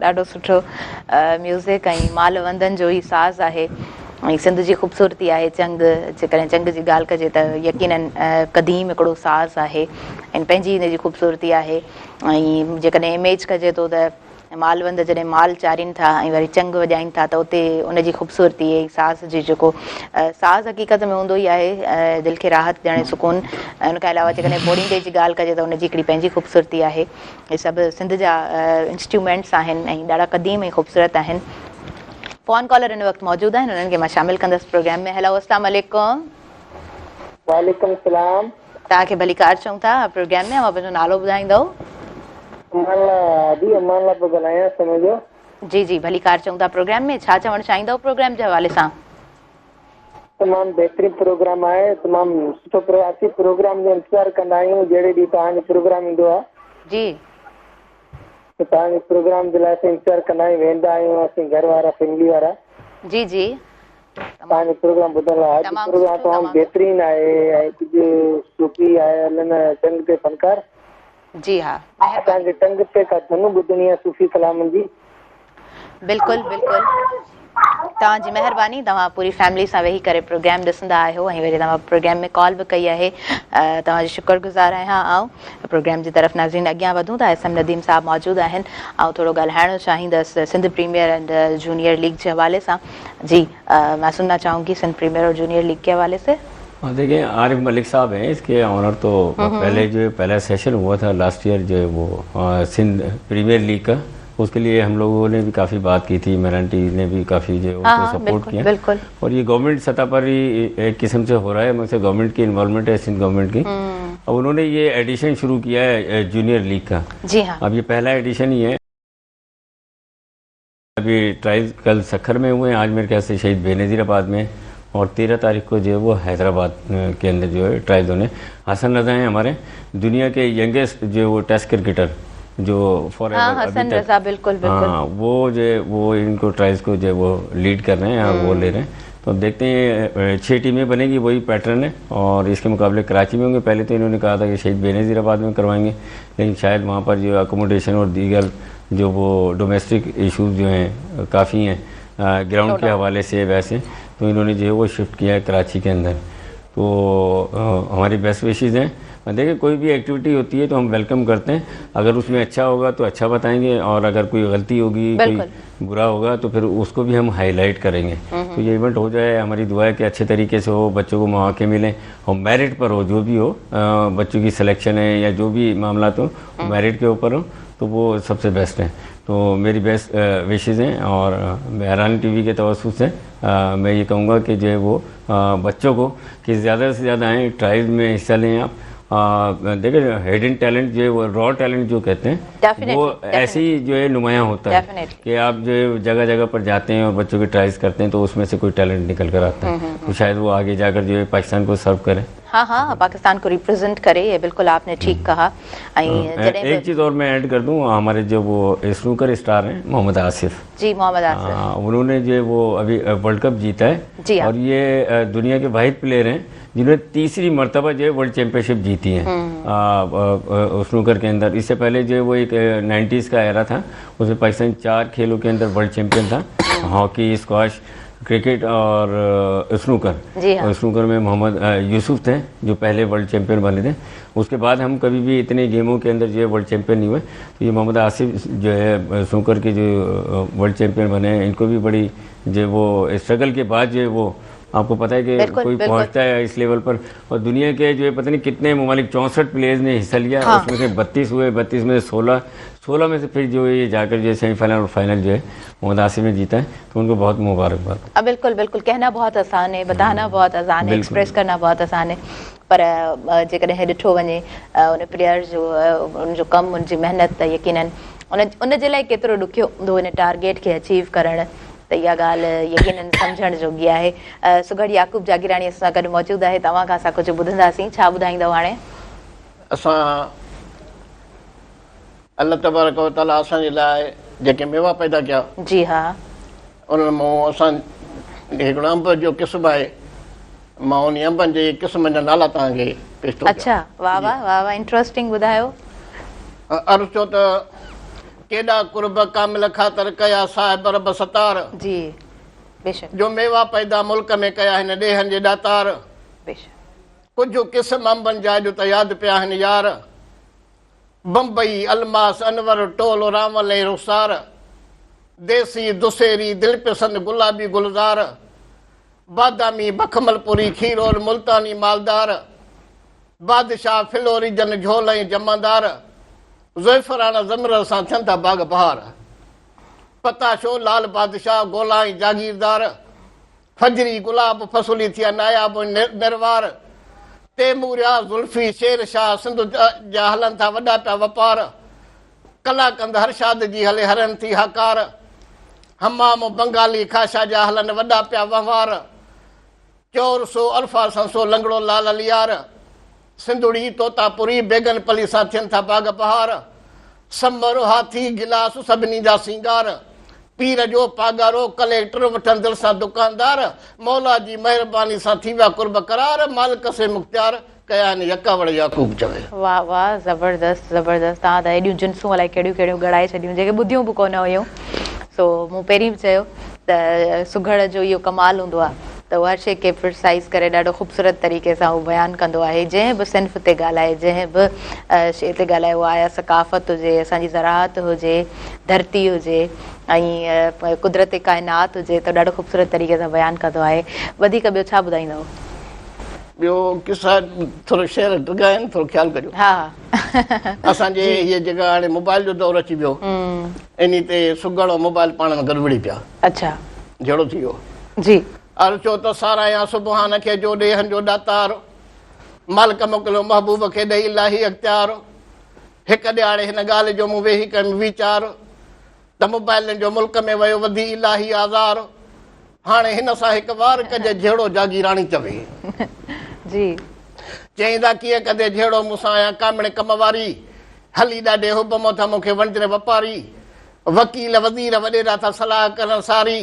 ॾाढो सुठो म्यूज़िक ऐं मालवंदन जो ई साज़ आहे ऐं सिंध जी ख़ूबसूरती आहे चंग जेकॾहिं चंग जी ॻाल्हि कजे त यकीनन क़दीम हिकिड़ो साज़ आहे ऐं पंहिंजी हिन जी ख़ूबसूरती आहे ऐं जेकॾहिं इमेज कजे थो त मालवंद जॾहिं माल चारीनि था ऐं वरी चंग वॼाइनि था त उते उनजी ख़ूबसूरती ऐं साज़ जी जेको साज़ हक़ीक़त में हूंदो ई आहे दिलि खे राहत ॾियण सुकून। उनखां अलावा जेकॾहिं बोड़ींदे जी ॻाल्हि कजे त उनजी हिकिड़ी पंहिंजी ख़ूबसूरती आहे। इहे सभु सिंध जा इंस्ट्रूमेंट्स आहिनि ऐं ॾाढा क़दीम ऐं ख़ूबसूरत आहिनि। फ़ोन कॉलर हिन वक़्तु मौजूदु आहिनि, उन्हनि खे मां शामिलु कंदसि प्रोग्राम में। हेलो, अस्सलाम वालेकुम। वालेकुम सलाम। तव्हांखे भलीकार चऊं था प्रोग्राम में, मां पंहिंजो नालो ॿुधाईंदव? मानला पियो ॻाल्हायां समझो। जी जी, भलीकार चऊं था प्रोग्राम में। छा चवणु चाहींदव प्रोग्राम जे हवाले सां? तमामु बहितरीन प्रोग्राम आहे, तमामु सुठो प्रवासी प्रोग्राम जो इंतज़ार कंदा आहियूं। जहिड़े ॾींहुं तव्हांजो प्रोग्राम ईंदो आहे जी, त तव्हांजे प्रोग्राम जे लाइ असां इंतज़ार कंदा आहियूं, वेंदा आहियूं असीं घर वारा फैमिली वारा जी जी, तव्हांजो प्रोग्राम ॿुधण लाइ। तमामु प्रोग्राम सुठो, तमामु तमामु बहितरीन आहे ऐं कुझु सूफ़ी आहे हलनि टंग ते फनकार। जी हा, असांखे टंग ते का धुन ॿुधणी आहे सूफ़ी कलामनि जी। बिल्कुलु बिल्कुलु, तव्हांजी महिरबानी। तव्हां पूरी फैमिली सां वेही करे प्रोग्राम ॾिसंदा आहियो ऐं वरी तव्हां प्रोग्राम में कॉल बि कई आहे। तव्हांजी शुक्रगुज़ार आहियां। ऐं प्रोग्राम जी तरफ़ नाज़रीन अॻियां वधूं था। एस एम नदीम साहब मौजूदु आहिनि। ऐं थोरो ॻाल्हाइणु चाहींदसि Sindh premier and junior league के हवाले से। जी, मैं सुनना चाहूँगी सिंध प्रीमियर और जूनियर लीग के हवाले से। देखिए, आरिफ मलिक साहब हैं इसके ऑनर। तो पहले जो पहला सेशन हुआ था लास्ट ईयर जो है वो सिंध प्रीमियर लीग का, उसके लिए हम लोगों ने भी काफ़ी बात की थी। मेरांटी ने भी काफ़ी जो उनको सपोर्ट किया। बिल्कुल। और ये गवर्नमेंट सतह पर ही एक किस्म से हो रहा है, मतलब गवर्नमेंट की इन्वॉल्वमेंट है, सिंध गवर्नमेंट की। अब उन्होंने ये एडिशन शुरू किया है जूनियर लीग का। जी हाँ, अब ये पहला एडिशन ही है। अभी ट्रायल कल सखर में हुए हैं, आज मेरे ख्याल से शहीद बेनज़ीराबाद में, और 13 तारीख को जो है वो हैदराबाद के अंदर जो है ट्रायल होने। हसन रज़ा हैं हमारे दुनिया के यंगेस्ट जो वो टेस्ट क्रिकेटर जो फॉर हसन रज़ा, बिल्कुल बिल्कुल। हाँ, वो जो है वो इनको ट्रायल्स को जो है वो लीड कर रहे हैं और वो ले रहे हैं। तो अब देखते हैं 6 टीमें बनेगी, वही पैटर्न है। और इसके मुकाबले कराची में होंगे। पहले तो इन्होंने कहा था कि शहीद बेनज़ीराबाद में करवाएंगे, लेकिन शायद वहाँ पर जो अकोमोडेशन और दीगर जो वो डोमेस्टिक इशूज़ जो हैं काफ़ी हैं ग्राउंड के हवाले से वैसे, तो इन्होंने जो है वो शिफ्ट किया है कराची के अंदर। तो हमारी बेस्ट विशेज़ हैं। देखिए, कोई भी एक्टिविटी होती है तो हम वेलकम करते हैं। अगर उसमें अच्छा होगा तो अच्छा बताएंगे, और अगर कोई गलती होगी, कोई बुरा होगा तो फिर उसको भी हम हाईलाइट करेंगे। तो ये इवेंट हो जाए, हमारी दुआ है कि अच्छे तरीके से हो, बच्चों को मौके मिलें और मेरिट पर हो, जो भी हो, बच्चों की सिलेक्शन है या जो भी मामला तो मेरिट के ऊपर हो, तो वो सबसे बेस्ट है। तो मेरी बेस्ट विशेज़ हैं। और मेहरान टीवी के तवस्सुस से मैं ये कहूँगा कि जो है वो बच्चों को कि ज़्यादा से ज़्यादा आएँ, ट्रायल्स में हिस्सा लें आप। देखिए, हिडन टैलेंट जो है वो रॉ टैलेंट जो कहते हैं वो ऐसे ही जो है नुमायाँ होता है कि आप जो है जगह जगह पर जाते हैं और बच्चों की ट्रायल्स करते हैं तो उसमें से कोई टैलेंट निकल कर आता है, तो शायद वो आगे जाकर जो है पाकिस्तान को सर्व करे। हाँ हाँ, पाकिस्तान को रिप्रेजेंट करे, ये बिल्कुल आपने ठीक कहा। एक चीज़ और मैं ऐड कर दूँ, हमारे जो वो स्नूकर स्टार हैं मोहम्मद आसिफ जी, मोहम्मद आसिफ, उन्होंने जो वो अभी वर्ल्ड कप जीता है। और ये दुनिया के वाहिद प्लेयर हैं जिन्होंने तीसरी मरतबा जो है वर्ल्ड चैंपियनशिप जीती है स्नूकर के अंदर। इससे पहले जो वो एक 90s का एरा था, उसमें पाकिस्तान 4 खेलों के अंदर वर्ल्ड चैंपियन था, हॉकी, स्क्वाश, क्रिकेट और स्नूकर। और स्नूकर में मोहम्मद यूसुफ थे जो पहले वर्ल्ड चैंपियन बने थे। उसके बाद हम कभी भी इतने गेमों के अंदर जो है वर्ल्ड चैंपियन नहीं हुए। तो ये मोहम्मद आसिफ जो है स्नूकर के जो वर्ल्ड चैंपियन बने हैं, इनको भी बड़ी जो वो स्ट्रगल के बाद जो है वो, आपको पता है कि कोई पहुंचता है इस लेवल पर। और दुनिया के जो है पता नहीं कितने ममालिक 64 प्लेयर्स ने हिस्सा लिया। उसमें से 32 हुए, 32 में से 16 में से फिर जो है ये जाकर जो है सेमीफाइनल और फाइनल जो है मोहम्मद आसिफ ने जीता है, तो उनको बहुत मुबारकबाद। बिल्कुल बिल्कुल, कहना बहुत आसान है, बताना बहुत आसान है, एक्सप्रेस करना बहुत आसान है, पर जेकॾहिं ॾिठो वञे उन प्लेयर जो उनजो कमु, उनजी मेहनत, यकीनन उन जे लाइ केतिरो ॾुखियो हूंदो उन टारगेट खे अचीव करणु, त इहा ॻाल्हि यकीनन सम्झण जोगी आहे। सुगढ़ याकूब जागीराणी असां गॾु मौजूदु आहे, तव्हां खां असां कुझु ॿुधंदासीं, छा ॿुधाईंदव हाणे? असां अल्लाह तबारक व तआला असांजे लाइ जेके मेवा पैदा कया, जी हा, उन्हनि मां असां हिकिड़ो अंब जो क़िस्म आहे, मां उन अंबनि जे क़िस्म जा नाला तव्हांखे पेश थो कयां। अच्छा, वाह वाह वाह वाह, इंट्रस्टिंग, ॿुधायो। अर्ज़ चयो त केॾा कुर्ब कामिल ख़ातिर कया साहिब रब सतार, जी बेशक, जो मेवा पैदा मुल्क में कया हिन ॾेहनि जे ॾातार, बेशक, कुझु क़िस्म अंबनि जा जो त यादि पिया आहिनि यार, बम्बई अलमास अनवर टोल रामल ऐं रुखसार देसी दुसेरी दिलपसंद गुलाबी गुलजार बादामी बखमलपुरी खीरोल मुल्तानी मालदार बादशाह फिलोरी जन झोल ऐं जमादार ज़ैफ़राना ज़मर सां थियनि था बाग बहार पताशो लाल बादशाह गोला ऐं जागीरदार फजरी गुलाब फसुली थिया नायाब निर्वार तैमूरिया ज़ुल्फी शेर शाह सिंध जा हलनि था वॾा पिया वापार कलाकंद हरशाद जी हले हरनि थी हकार हमाम बंगाली खाशा जा हलनि वॾा पिया वहिंवार चोर सो अल्फा संसो लंगड़ो लाल लियार सिंधुड़ी तोतापुरी बेगन पली सां थियनि था बाग बहार समर हाथी गिलास सभिनी जा सिंगार पीर जो पागारो कलेक्टर वठनि दिलि सां दुकानदार मौला जी महिरबानी सां थी विया कुर्ब करार मालिक से मुख़्तियार कया आहिनि यकावड़ याकूब चवे। वाह वाह ज़बरदस्त ज़बरदस्त। तव्हां त हेॾियूं जिन्सूं अलाए कहिड़ियूं कहिड़ियूं ॻड़ाए छॾियूं जेके ॿुधियूं बि कोन हुयूं। सो मूं पहिरीं बि चयो त सुघड़ जो इहो कमाल हूंदो आहे त हर शइ खे प्रिसाइज़ करे ॾाढो ख़ूबसूरत तरीक़े सां उहो बयानु कंदो आहे। जंहिं बि सिन्फ़ ते ॻाल्हाए जंहिं बि शइ ते ॻाल्हाए उहा आया सकाफ़त हुजे असांजी ज़राअत हुजे धरती हुजे ऐं कुदरती काइनात हुजे त ॾाढो ख़ूबसूरत तरीक़े सां बयानु कंदो आहे। वधीक ॿियो छा ॿुधाईंदव? ॿियो किसा थोरो शेर टिगा आहिनि थोरो ख़्यालु कजो। हा असांजे हीअ जेका हाणे मोबाइल जो दौरु अची वियो इन ते सुगड़ ऐं मोबाइल पाण में गड़बड़ी पिया। अच्छा जहिड़ो थी वियो जी अर्चो त सारायां सुबहान खे जो ॾेहनि जो ॾातार मालिक मोकिलियो महबूब खे ॾेई इलाही अख़्तियार हिकु ॾियारे हिन ॻाल्हि जो मूं वेही कयुमि वीचार त मोबाइलनि जो मुल्क में वियो वधी इलाही आज़ार हाणे हिन सां हिकु वार कजे जहिड़ो जागीराणी चवे जी चईंदा कीअं कदे जहिड़ो मूंसां आया कामिणे कम वारी हली ॾाढे हुब मथां मूंखे वंजरे वापारी वकील वज़ीर वॾेरा था सलाह करण सारी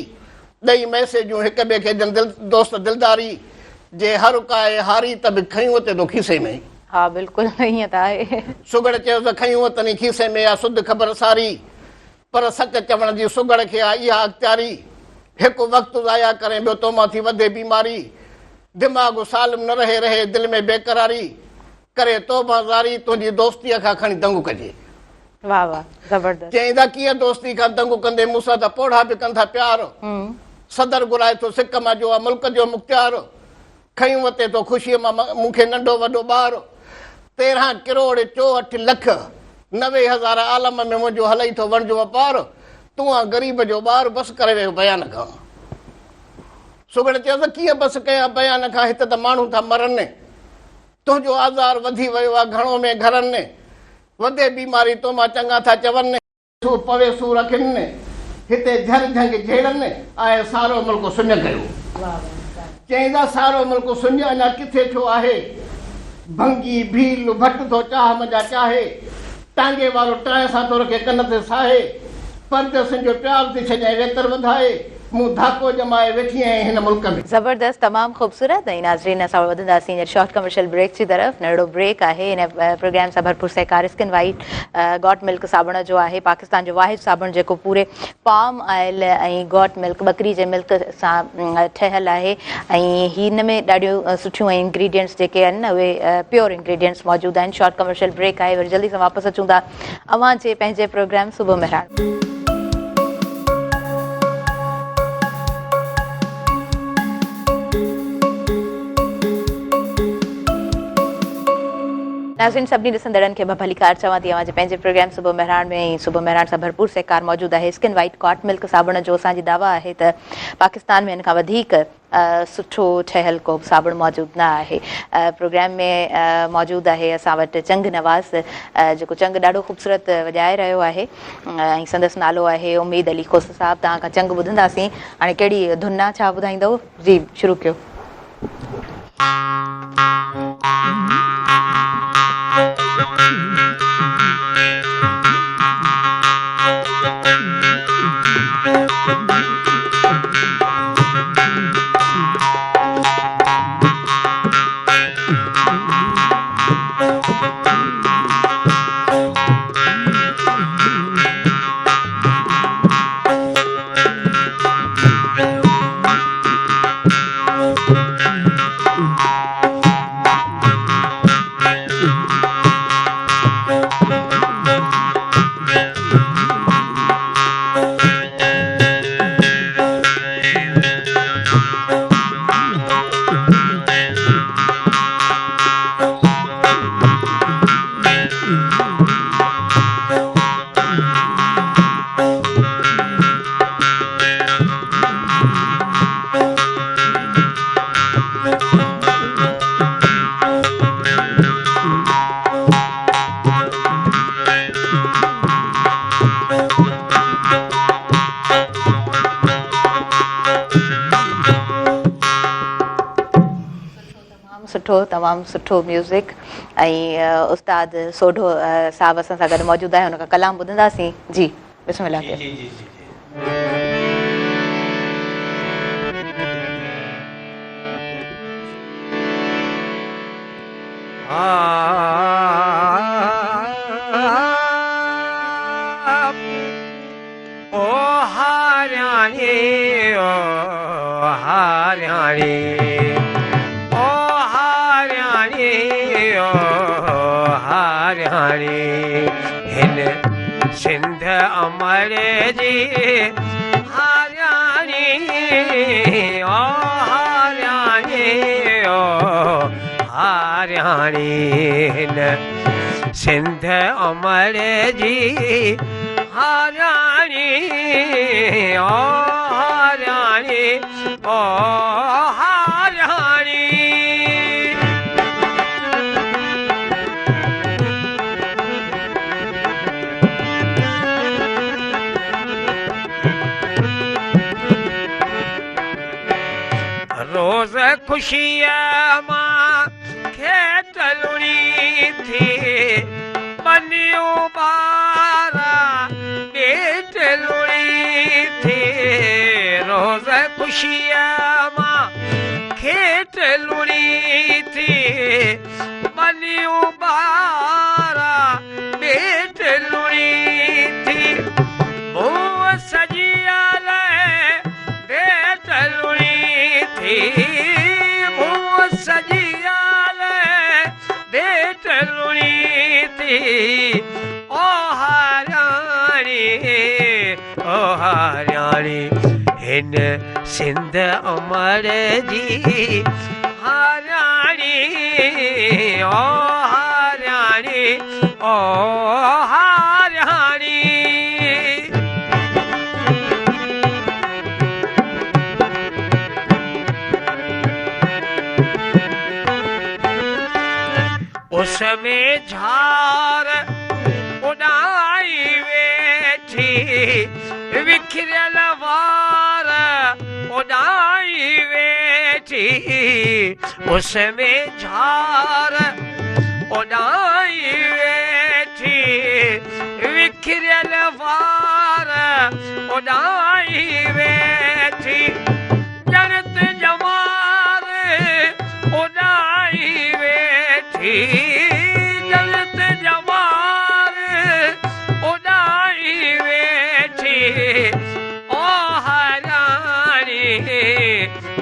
ॾेई मैसेजूं हिक ॿिए खे दोस्त दिलदारी जे हर काए हारी त बि खयूं ते तो खीसे में। हा बिल्कुलु ईअं त आहे। सुगड़ चयो त खयूं तनी खीसे में आहे सुध ख़बर सारी पर सच चवण जी सुगड़ खे आहे इहा अख़्तियारी हिकु वक़्तु ज़ाया करे ॿियो तो मां थी वधे बीमारी दिमाग़ सालिम न रहे रहे दिलि में बेक़रारी करे तौबा ज़ारी तुंहिंजी दोस्तीअ खां खणी दंगु कजे। वाह वाह ज़बरदस्त। चईंदा कीअं दोस्ती खां दंगु कंदे मूंसां त पोढ़ा बि कनि था प्यार सदर घुराए थो सिक मां जो आहे मुल्क जो मुख़्तियार खयूं वते थो ख़ुशीअ मां मूंखे नंढो वॾो ॿार 13 करोड़ 64 लख 90,000 आलम में मुंहिंजो हलई थो वणिजो वापार तूं आहे ग़रीब जो ॿार बसि करे वियो बयान खां। सुगड़ चयो त कीअं बसि कयां बयान खां हिते त माण्हू था मरनि तुंहिंजो आज़ार वधी वियो आहे घणो में घरनि वधे बीमारी तो मां चङा था चवनि सू पवे सू रखनि हिते झर झंग झेड़नि आहे सारो मुल्क सुञ कयो। चईंदा सारो मुल्क सुञ अञा किथे छो आहे भंगी भील भट थो चाह मुंहिंजा चाहे टांगे वारो टाए सां थो रखे कन ते साहे परदेसनि जो प्यार थी छॾाए वेतर वधाए मूं धाको जमाए वेठी आहियां हिन मुल्क में। ज़बरदस्त तमामु ख़ूबसूरत ऐं नाज़रीन असां वधंदासीं हींअर शॉर्ट कमर्शियल ब्रेक जी तरफ़। नंढड़ो ब्रेक आहे हिन प्रोग्राम सां भरपूर सहकार स्किन वाइट गॉट मिल्क साबुण जो आहे पाकिस्तान जो वाहिद साबुण जेको पूरे पाम ऑयल ऐं गॉट मिल्क बकरी जे मिल्क सां ठहियलु आहे ऐं हिन में ॾाढियूं सुठियूं इंग्रीडियंट्स जेके आहिनि न उहे प्योर इंग्रीडियंट्स मौजूदु आहिनि। शॉर्ट कमर्शियल ब्रेक आहे वरी जल्दी सां वापसि अचूं था अवां जे पंहिंजे प्रोग्राम सुबुह मेहरान। नाज़रीन सभिनी ॾिसंदड़नि खे भलीकार चवां थी अवांजे पंहिंजे प्रोग्राम सुबुह मेहरान में सुबुह मेहरान सां भरपूर सहकार मौजूदु आहे। स्किन वाइट गॉट मिल्क साबुण जो असांजी दावा आहे त पाकिस्तान में हिन खां वधीक सुठो ठहियलु को बि साबुण मौजूदु न आहे। प्रोग्राम में मौजूदु आहे असां वटि चंग नवाज़ जेको चंग ॾाढो ख़ूबसूरत वॼाए रहियो आहे ऐं संदसि नालो आहे उम्मीद अली खोस साहब। तव्हां खां चंग ॿुधंदासीं हाणे कहिड़ी धुन आहे छा ॿुधाईंदव? जी शुरू कयो। तमामु सुठो म्यूज़िक ऐं उस्ताद सोढो साहब असां सां गॾु मौजूदु आहे, हुन खां कलाम ॿुधंदासीं। जी बिस्मिल्लाह। ओ हारियाणी, ओ हारियाणी, ओ हारियाणी, ओ हारियाणी, हिन सिंध अमर जी हारियाणी, ओ हारियाणी, ओ हारियाणी, हिन सिंध अमर जी हारियाणी, ओ हारियाणी, ओ हारियाणी। रोज़ खुशिया मां खेत लुणी थी, बनियूं बारा पेट लुणी थी। रोज़ खुशिया मां खेत लुणी थी, बनियूं बारा पेट लुणी थी। मुंहुं सजियल पेट लुणी थी, मुंहुं सजियल पेट लुणी थी। ओ हारियाणी, ओ हारियाणी, हिन सिंध अमर जी हारियाणी, ओ हारियाणी, ओ हारियाणी। उसमें झार उड़ाई वेठी, विखिरियल वार उड़ाई वेठी। उसमें झार उड़ाई वेठी, विखिरियल वार उड़ाई वेठी। जनत जमार उड़ाई वेठी, जनत जमार उड़ाई वेठी। ओ हारियाणी,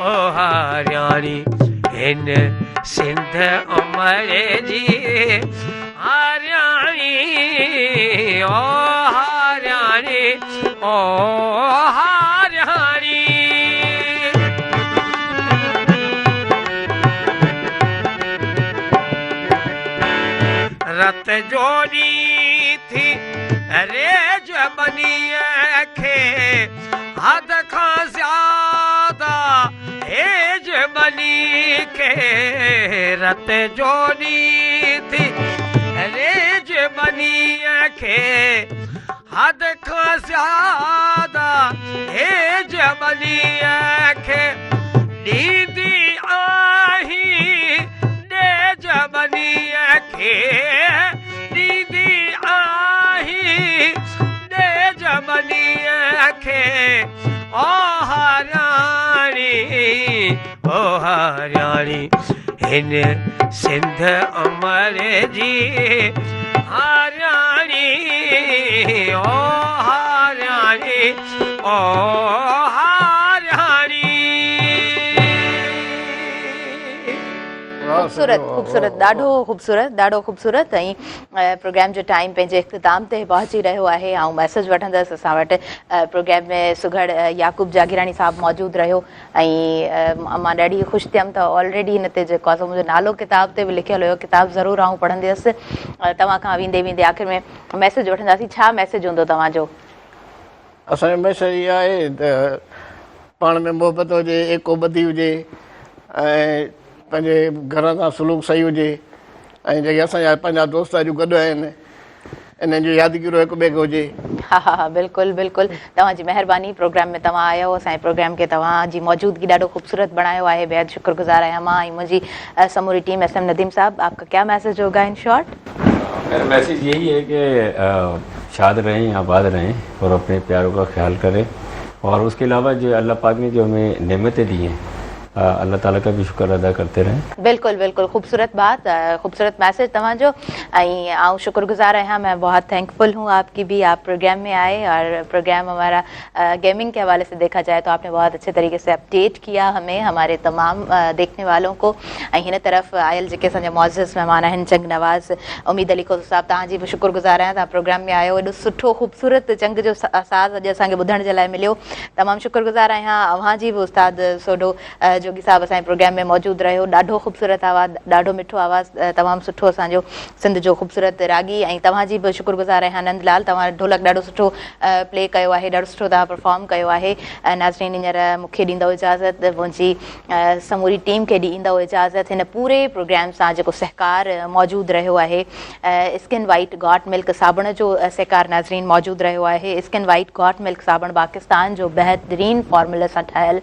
ओ हारियाणी, हिन सिंध अमर जी हारियाणी, ओ हारियाणी, ओ हारियाणी। रत जोड़ी थी रेज बनीअ खे, हद खां ज़्यादा हेज बनी खे। रत जोड़ी थी रेज बनीअ खे, हद खां ज़्यादा हेज बनीअ खे। ॾींदी आहीं डेज बनीअ खे, ॾींदी आहीं डेज बनीअ खे। ओ हारियाणी, ओ हारियाणी, हिन सिंध अमर जी हारियाणी, ओ हारियाणी, ओ हारियाणी। ख़ूबसूरत ख़ूबसूरत, ॾाढो ख़ूबसूरत। ऐं प्रोग्राम जो टाइम पंहिंजे इख़्तिताम ते पहुची रहियो आहे। ऐं मैसेज वठंदसि असां वटि। प्रोग्राम में सुघड़ याकूब जागीरानी साहबु मौजूदु रहियो ऐं मां ॾाढी ख़ुशि थियमि त ऑलरेडी हिन ते जेको आहे मुंहिंजो नालो किताब ते बि लिखियलु हुयो। किताबु ज़रूरु आउं पढ़ंदी हुअसि। तव्हां खां वेंदे वेंदे आख़िर में मैसेज वठंदासीं। छा मैसेज हूंदो तव्हांजो? असांजो मैसेज इहा आहे त पाण में मोहबत हुजे, एको ॿधी हुजे ऐं पंहिंजे घर सां सलूक सही हुजे। ऐं जेके असांजा पंहिंजा दोस्त अॼु गॾु आहिनि इन जो यादगिरो हिकु ॿिए खे हुजे। हा हा हा, बिल्कुलु बिल्कुलु, तव्हांजी महिरबानी। प्रोग्राम में तव्हां आया हो, असांजे प्रोग्राम खे तव्हांजी मौजूदगी ॾाढो ख़ूबसूरत बणायो आहे। बेहद शुक्रगुज़ार आहियां मां ऐं मुंहिंजी समूरी टीम। SM नदीम साहब, आपका क्या मैसेज होगा इन शॉर्ट? मेरा मैसेज यही है कि शाद रहें, आबाद रहें और अपने प्यारों का ख्याल करें। और उसके अलावा जो अल्लाह पाक ने जो हमें नेमतें दी हैं, अल्लाह ताला का भी शुक्र अदा करते रहें। बिल्कुल बिल्कुल, खूबसूरत बात, खूबसूरत मैसेज तव्हांजो। ऐं आऊँ शुक्रगुज़ार आहियां, मैं बहुत थैंकफुल हूँ आपकी भी। आप प्रोग्राम में आए और प्रोग्राम हमारा गेमिंग के हवाले से देखा जाए तो आपने बहुत अच्छे तरीके से अपडेट किया हमें, हमारे तमाम देखने वालों को। ऐं हिन तरफ़ आयल जेके असांजा मुअज़्ज़िज़ महिमान आहिनि, चंग नवाज़, उम्मीद अली खोस साहब, तव्हांजी बि शुक्रगुज़ार आहियां। तव्हां प्रोग्राम में आयो, एॾो सुठो ख़ूबसूरत चंग जो साज़ अॼु असांखे ॿुधण जे लाइ मिलियो, तमामु शुक्रगुज़ार आहियां। अव्हांजी बि उस्ताद सोढो जोगी साहब असांजे प्रोग्राम में मौजूदु रहियो। ॾाढो ख़ूबसूरत आवाज़ु, ॾाढो मिठो आवाज़ु, तमामु सुठो असांजो सिंध जो ख़ूबसूरत रागी। ऐं तव्हांजी बि शुक्रगुज़ार आहियां नंदलाल, तव्हां ढोलक ॾाढो सुठो प्ले कयो आहे, ॾाढो सुठो तव्हां परफॉर्म कयो आहे। नाज़रीन, हींअर मूंखे ॾींदव इजाज़त, मुंहिंजी समूरी टीम खे ॾींदव इजाज़त। हिन पूरे प्रोग्राम सां जेको सहकार मौजूदु रहियो आहे, स्किन वाइट गॉट मिल्क साबुण जो सहकार नाज़रीन मौजूदु रहियो आहे। स्किन वाइट गॉट मिल्क साबुण पाकिस्तान जो बहितरीन फॉर्मूला सां ठहियल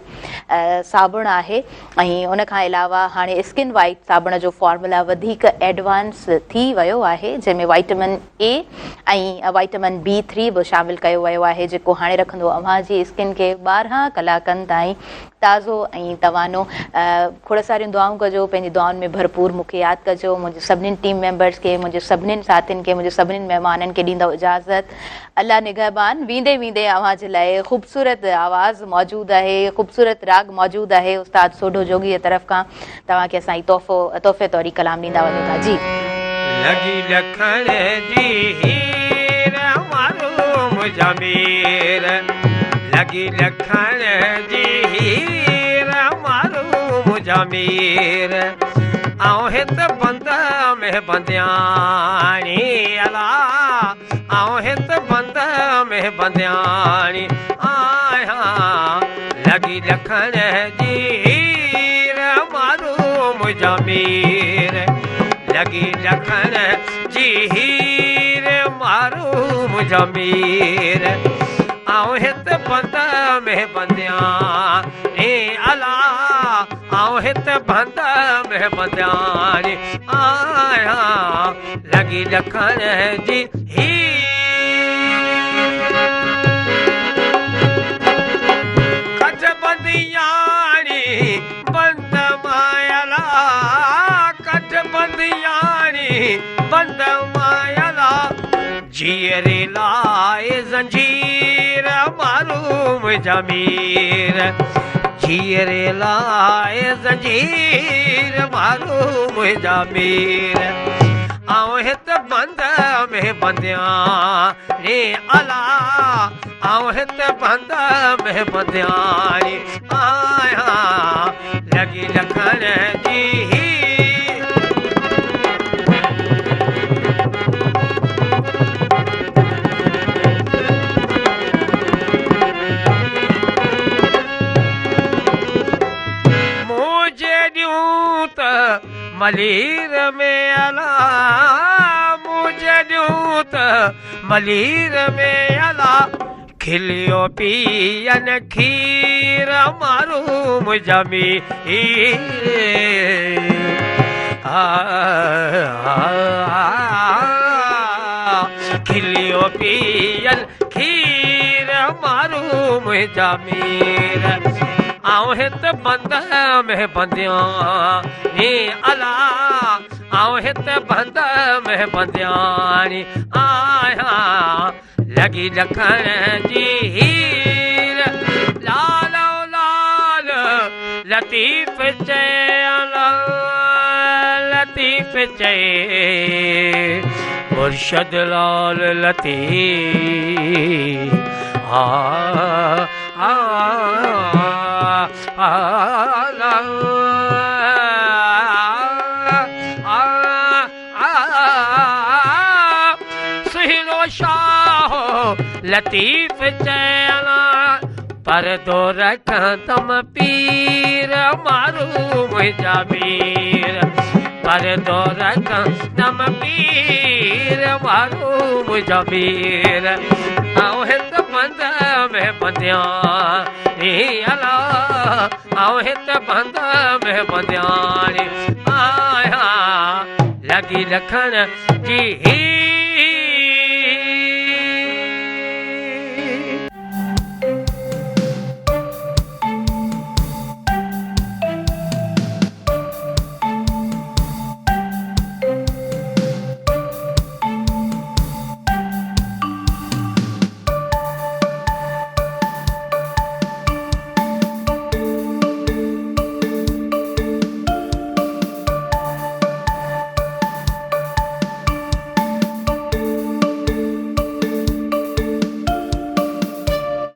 साबुण आहे। ऐं उन खां अलावा हाणे स्किन वाइट साबुण जो फॉर्मूला वधीक एडवांस थी वियो आहे, जंहिंमें वाइटामिन A ऐं वाइटामिन B3 बि शामिलु कयो वियो आहे, जेको हाणे रखंदो अव्हांजी स्किन खे 12 कलाकनि ताईं ताज़ो ऐं तवानो। खोड़ सारियूं दुआऊं कजो, पंहिंजी दुआउनि में भरपूर मूंखे यादि कजो। मुंहिंजे सभिनीनि टीम मेंबर्स खे, मुंहिंजे सभिनीनि साथियुनि खे, मुंहिंजे सभिनीनि महिमाननि खे ॾींदव इजाज़त। अल्लाह निगहबान। वेंदे वेंदे अव्हांजे लाइ ख़ूबसूरत आवाज़ मौजूदु आहे, ख़ूबसूरत राग मौजूदु आहे उस्ताद सोढो जोगी तरफ़ खां। तव्हांखे असां तोहफ़े तौर कलाम ॾींदा वञूं था। जी लगी लखण जी हीर मारूम जमीर, लगी लखण जी हीर मारूम जमीर, आऊं हित बंद में बंदियाणी अला, आऊं हित बंद में बंदियाणी आया। लगी लखण जी हीर मारूम जमीर, लगी लखण जी हीर मारूम जमीर, आऊं हित बंद में बंदिया अला, आऊं हित बंद में बंदियानी आया। लगी लखण जी कच बंदियानी बंद मायला, कच बंदियानी बंद मायला, जीअरे लाए जंजीर मारूम जमीर, जीअरे लाए जंजीर मारूम जमीर, आऊं हित बंद में बंदिया रे अला, आऊं हित बंद में बंदियानी आया। लगी लखण जी मलीर में अला, मुझे ॾियूं त मलीर में अला, खिलियो पियन खीर मारूम जमीर, खिलियो पियन खीर मारूम जमीर, आऊं हित बंद में बंदिया अला, आऊं हित बंद में बंदियानी आया। लगी लखण जी हीर लाल लाल लतीफ़ चए, लतीफ़ चए मुर्शद लाल लतीफ़ सुहिलो शाह लतीफ़ चयला, पर दो रख तम पीर मारूम जमीर, कर दो दम पीर वारो मुझा पीर आओ हित बंद में बंदिया नी अला आओ हित बंद में बंदिया आया लगी रखन जी